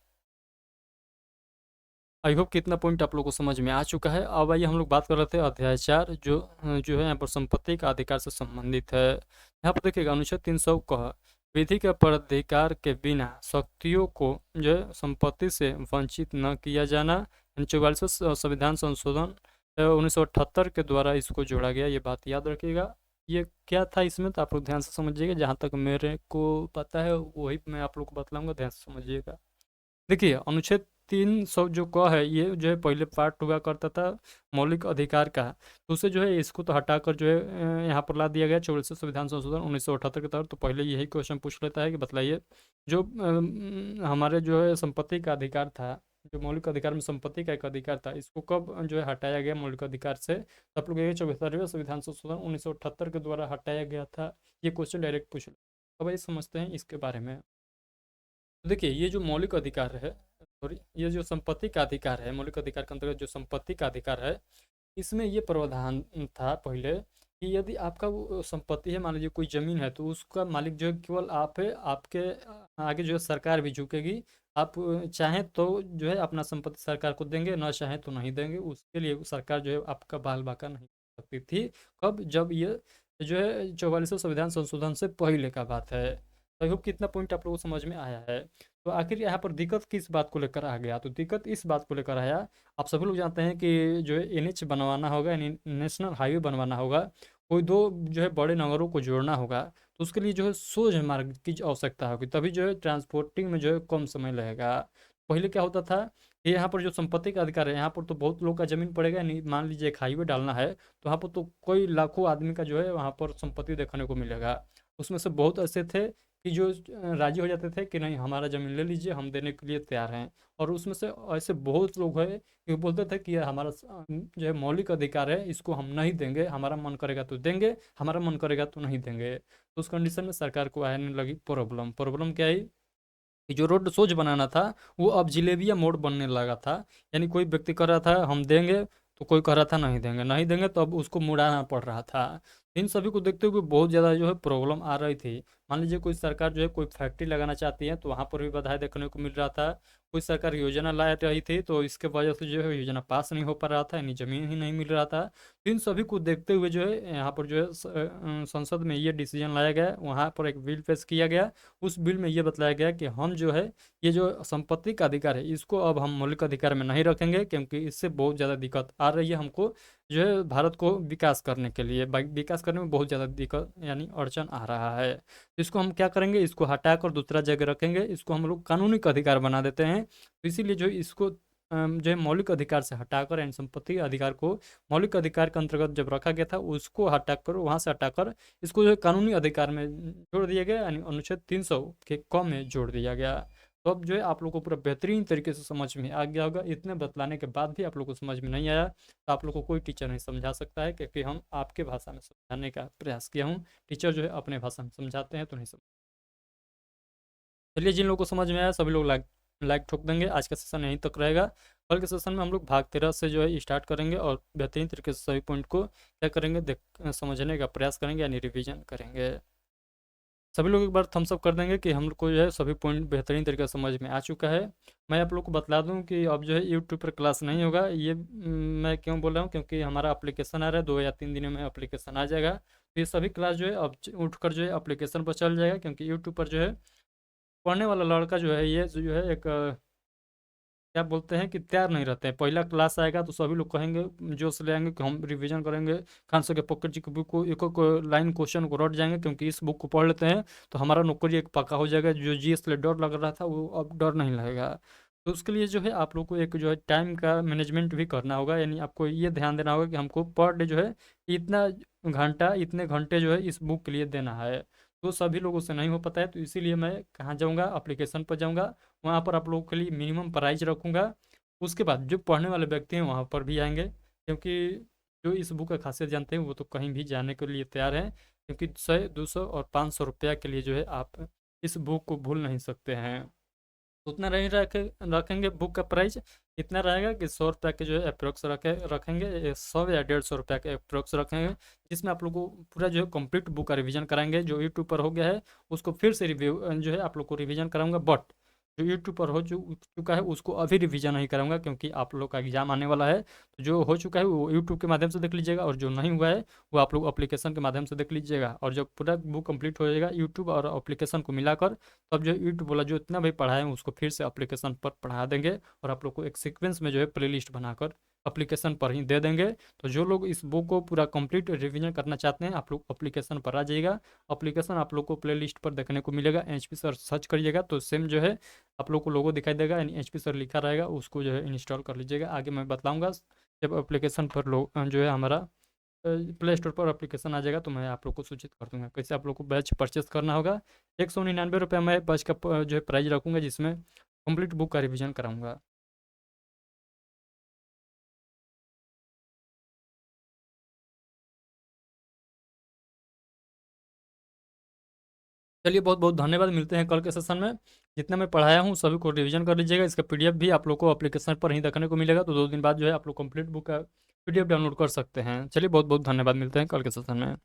आई होप कितना पॉइंट आप लोगों को समझ में आ चुका है। अब आइए हम लोग बात कर रहे थे अध्याय 4 जो है यहाँ पर संपत्ति का अधिकार से संबंधित है। यहाँ पर देखिएगा अनुच्छेद 300 कह विधि के प्राधिकार के बिना शक्तियों को जो है संपत्ति से वंचित न किया जाना। 44वें संविधान संशोधन 1978 के द्वारा इसको जोड़ा गया, ये बात याद रखिएगा। ये क्या था इसमें तो आप लोग ध्यान से समझिएगा, जहाँ तक मेरे को पता है वही मैं आप लोग को बतलाऊंगा, ध्यान से समझिएगा। देखिए अनुच्छेद 300 जो क है ये जो है पहले पार्ट हुआ करता था मौलिक अधिकार का, तो उसे जो है इसको तो हटाकर जो है यहाँ पर ला दिया गया 44वें संविधान संशोधन 1978 के तहत। तो पहले यही क्वेश्चन पूछ लेता है कि बताइए जो हमारे जो है संपत्ति का अधिकार था, जो मौलिक अधिकार में संपत्ति का एक अधिकार था, इसको कब जो है हटाया गया मौलिक अधिकार से। तो आप लोग ये 74वें संविधान संशोधन 1978 के द्वारा हटाया गया था। ये क्वेश्चन डायरेक्ट पूछ लो। अब ये समझते हैं इसके बारे में। तो देखिए ये जो मौलिक अधिकार है, सॉरी ये जो संपत्ति का अधिकार है, मौलिक अधिकार के अंतर्गत जो संपत्ति का अधिकार है, इसमें ये प्रावधान था पहले कि यदि आपका वो संपत्ति है, मान लीजिए कोई जमीन है, तो उसका मालिक जो है केवल आप है। आपके आगे जो है सरकार भी झुकेगी। आप चाहें तो जो है अपना संपत्ति सरकार को देंगे, ना चाहें तो नहीं देंगे। उसके लिए सरकार जो है आपका बाल बाका नहीं कर सकती थी। कब? जब ये जो है 44वें संविधान संशोधन से पहले का बात है। आई होप कितना पॉइंट आप लोगों को समझ में आया है। तो आखिर यहाँ पर दिक्कत किस बात को लेकर आ गया? तो दिक्कत इस बात को लेकर आया, आप सभी लोग जानते हैं कि जो है एनएच बनवाना होगा, यानी नेशनल हाईवे बनवाना होगा, कोई दो जो है बड़े नगरों को जोड़ना होगा, तो उसके लिए जो है सोझ मार्ग की आवश्यकता होगी, तभी जो है ट्रांसपोर्टिंग में जो है कम समय लगेगा। पहले क्या होता था कि यहाँ पर जो संपत्ति का अधिकार है, यहाँ पर तो बहुत लोग का जमीन पड़ेगा नहीं। मान लीजिए एक हाईवे डालना है, तो वहाँ पर तो कोई लाखों आदमी का जो है वहाँ पर संपत्ति देखने को मिलेगा। उसमें से बहुत ऐसे थे कि जो राजी हो जाते थे कि नहीं हमारा ज़मीन ले लीजिए, हम देने के लिए तैयार हैं। और उसमें से ऐसे बहुत लोग हैं कि बोलते थे कि ये हमारा जो है मौलिक अधिकार है, इसको हम नहीं देंगे, हमारा मन करेगा तो देंगे, हमारा मन करेगा तो नहीं देंगे। तो उस कंडीशन में सरकार को आने लगी प्रॉब्लम। प्रॉब्लम क्या आई कि जो रोड सोच बनाना था वो अब जिलेबिया मोड़ बनने लगा था। यानी कोई व्यक्ति कह रहा था हम देंगे, तो कोई कह रहा था नहीं देंगे, नहीं देंगे, तो अब उसको मुड़ाना पड़ रहा था। इन सभी को देखते हुए बहुत ज़्यादा जो है प्रॉब्लम आ रही थी। मान लीजिए कोई सरकार जो है कोई फैक्ट्री लगाना चाहती है, तो वहाँ पर भी बाधाएं देखने को मिल रहा था। कोई सरकार योजना ला रही थी, तो इसके वजह से जो है योजना पास नहीं हो पा रहा था, यानी ज़मीन ही नहीं मिल रहा था। तो इन सभी को देखते हुए जो है यहाँ पर जो है संसद में ये डिसीजन लाया गया, वहाँ पर एक बिल पेश किया गया। उस बिल में ये बताया गया कि हम जो है ये जो संपत्ति का अधिकार है, इसको अब हम मौलिक अधिकार में नहीं रखेंगे, क्योंकि इससे बहुत ज़्यादा दिक्कत आ रही है हमको जो है भारत को विकास करने के लिए। विकास करने में बहुत ज़्यादा दिक्कत यानी अड़चन आ रहा है। तो इसको हम क्या करेंगे, इसको हटाकर दूसरा जगह रखेंगे, इसको हम लोग कानूनी अधिकार बना देते हैं। तो इसीलिए जो इसको जो है मौलिक अधिकार से हटाकर, यानी संपत्ति अधिकार को मौलिक अधिकार के अंतर्गत जब रखा गया था, उसको हटाकर, वहाँ से हटाकर इसको जो है कानूनी अधिकार में जोड़ दिया गया, यानी अनुच्छेद 300 के क में जोड़ दिया गया। तो अब जो है आप लोग को पूरा बेहतरीन तरीके से समझ में आ गया होगा। इतने बतलाने के बाद भी आप लोग को समझ में नहीं आया, तो आप लोग को कोई टीचर नहीं समझा सकता है, क्योंकि हम आपके भाषा में समझाने का प्रयास किया हूँ। टीचर जो है अपने भाषा में समझाते हैं, तो नहीं समझ। चलिए जिन लोगों को समझ में आया सभी लोग लाइक लाइक ठोक देंगे। आज का सेशन यहीं तक रहेगा। कल के सेशन में हम लोग भाग 13 से जो है स्टार्ट करेंगे और बेहतरीन तरीके से सभी पॉइंट को क्या करेंगे, देख समझने का प्रयास करेंगे, यानी रिवीजन करेंगे। सभी लोग एक बार थम्स अप कर देंगे कि हम लोग को जो है सभी पॉइंट बेहतरीन तरीके से समझ में आ चुका है। मैं आप लोग को बतला दूं कि अब जो है यूट्यूब पर क्लास नहीं होगा। ये मैं क्यों बोल रहा हूँ, क्योंकि हमारा एप्लीकेशन आ रहा है, 2 या 3 दिनों में एप्लीकेशन आ जाएगा। तो ये सभी क्लास जो है अब उठ कर जो है एप्लीकेशन पर चल जाएगा, क्योंकि यूट्यूब पर जो है पढ़ने वाला लड़का जो है ये जो है एक क्या बोलते हैं कि तैयार नहीं रहते हैं। पहला क्लास आएगा तो सभी लोग कहेंगे, जोश ले आएंगे कि हम रिवीजन करेंगे, खान सर के पॉकेट जी की बुक को एक एक लाइन क्वेश्चन को रट जाएंगे, क्योंकि इस बुक को पढ़ लेते हैं तो हमारा नौकरी एक पक्का हो जाएगा। जो जीएस के लिए डर लग रहा था वो अब डर नहीं लगेगा। तो उसके लिए जो है आप लोग को एक जो है टाइम का मैनेजमेंट भी करना होगा, यानी आपको ये ध्यान देना होगा कि हमको पर डे जो है इतना घंटा, इतने घंटे जो है इस बुक के लिए देना है। तो सभी लोगों से नहीं हो पाता है, तो इसीलिए मैं कहाँ जाऊँगा, एप्लीकेशन पर जाऊँगा, वहाँ पर आप लोगों के लिए मिनिमम प्राइस रखूँगा। उसके बाद जो पढ़ने वाले व्यक्ति हैं वहाँ पर भी आएंगे, क्योंकि जो इस बुक का खासियत जानते हैं वो तो कहीं भी जाने के लिए तैयार हैं, क्योंकि 100, 200 और 500 रुपया के लिए जो है आप इस बुक को भूल नहीं सकते हैं। उतना नहीं रखेंगे बुक का प्राइस, इतना रहेगा कि 100 रुपया के जो है अप्रोक्स रखेंगे, 100 या 150 रुपया के अप्रोक्स रखेंगे, जिसमें आप लोग को पूरा जो है कंप्लीट बुक का रिवीजन कराएंगे। जो यूट्यूब पर हो गया है उसको फिर से रिव्यू जो है आप लोग को रिवीजन कराऊंगा, बट जो यूट्यूब पर हो चुका है उसको अभी रिवीजन नहीं कराऊंगा, क्योंकि आप लोग का एग्जाम आने वाला है। तो जो हो चुका है वो यूट्यूब के माध्यम से देख लीजिएगा, और जो नहीं हुआ है वो आप लोग एप्लीकेशन के माध्यम से देख लीजिएगा। और जब पूरा बुक कंप्लीट हो जाएगा यूट्यूब और एप्लीकेशन को मिलाकर, तब जो यूट्यूब वाला जो इतना भी पढ़ा है उसको फिर से एप्लीकेशन पर पढ़ा देंगे, और आप लोग को एक सीक्वेंस में जो है प्लेलिस्ट बनाकर एप्लीकेशन पर ही दे देंगे। तो जो लोग इस बुक को पूरा कंप्लीट रिवीजन करना चाहते हैं आप लोग एप्लीकेशन पर आ जाइएगा। एप्लीकेशन आप लोग को प्लेलिस्ट पर देखने को मिलेगा, एचपी सर सर्च करिएगा तो सेम जो है आप लोग को लोगो दिखाई देगा, यानी एचपी सर लिखा रहेगा, उसको जो है इंस्टॉल कर लीजिएगा। आगे मैं बताऊँगा जब एप्लीकेशन पर लोग जो है हमारा प्ले स्टोर पर एप्लीकेशन आ जाएगा तो मैं आप लोग को सूचित कर दूंगा कैसे आप लोग को बैच परचेस करना होगा। 199 रुपये मैं बैच का जो है प्राइस रखूँगा, जिसमें कंप्लीट बुक का रिवीजन कराऊंगा। चलिए बहुत बहुत धन्यवाद, मिलते हैं कल के सेशन में। जितना मैं पढ़ाया हूँ सभी को रिवीजन कर लीजिएगा, इसका पीडीएफ भी आप लोग को एप्लीकेशन पर ही देखने को मिलेगा, तो 2 दिन बाद जो है आप लोग कंप्लीट बुक का पीडीएफ डाउनलोड कर सकते हैं। चलिए बहुत बहुत धन्यवाद, मिलते हैं कल के सेशन में।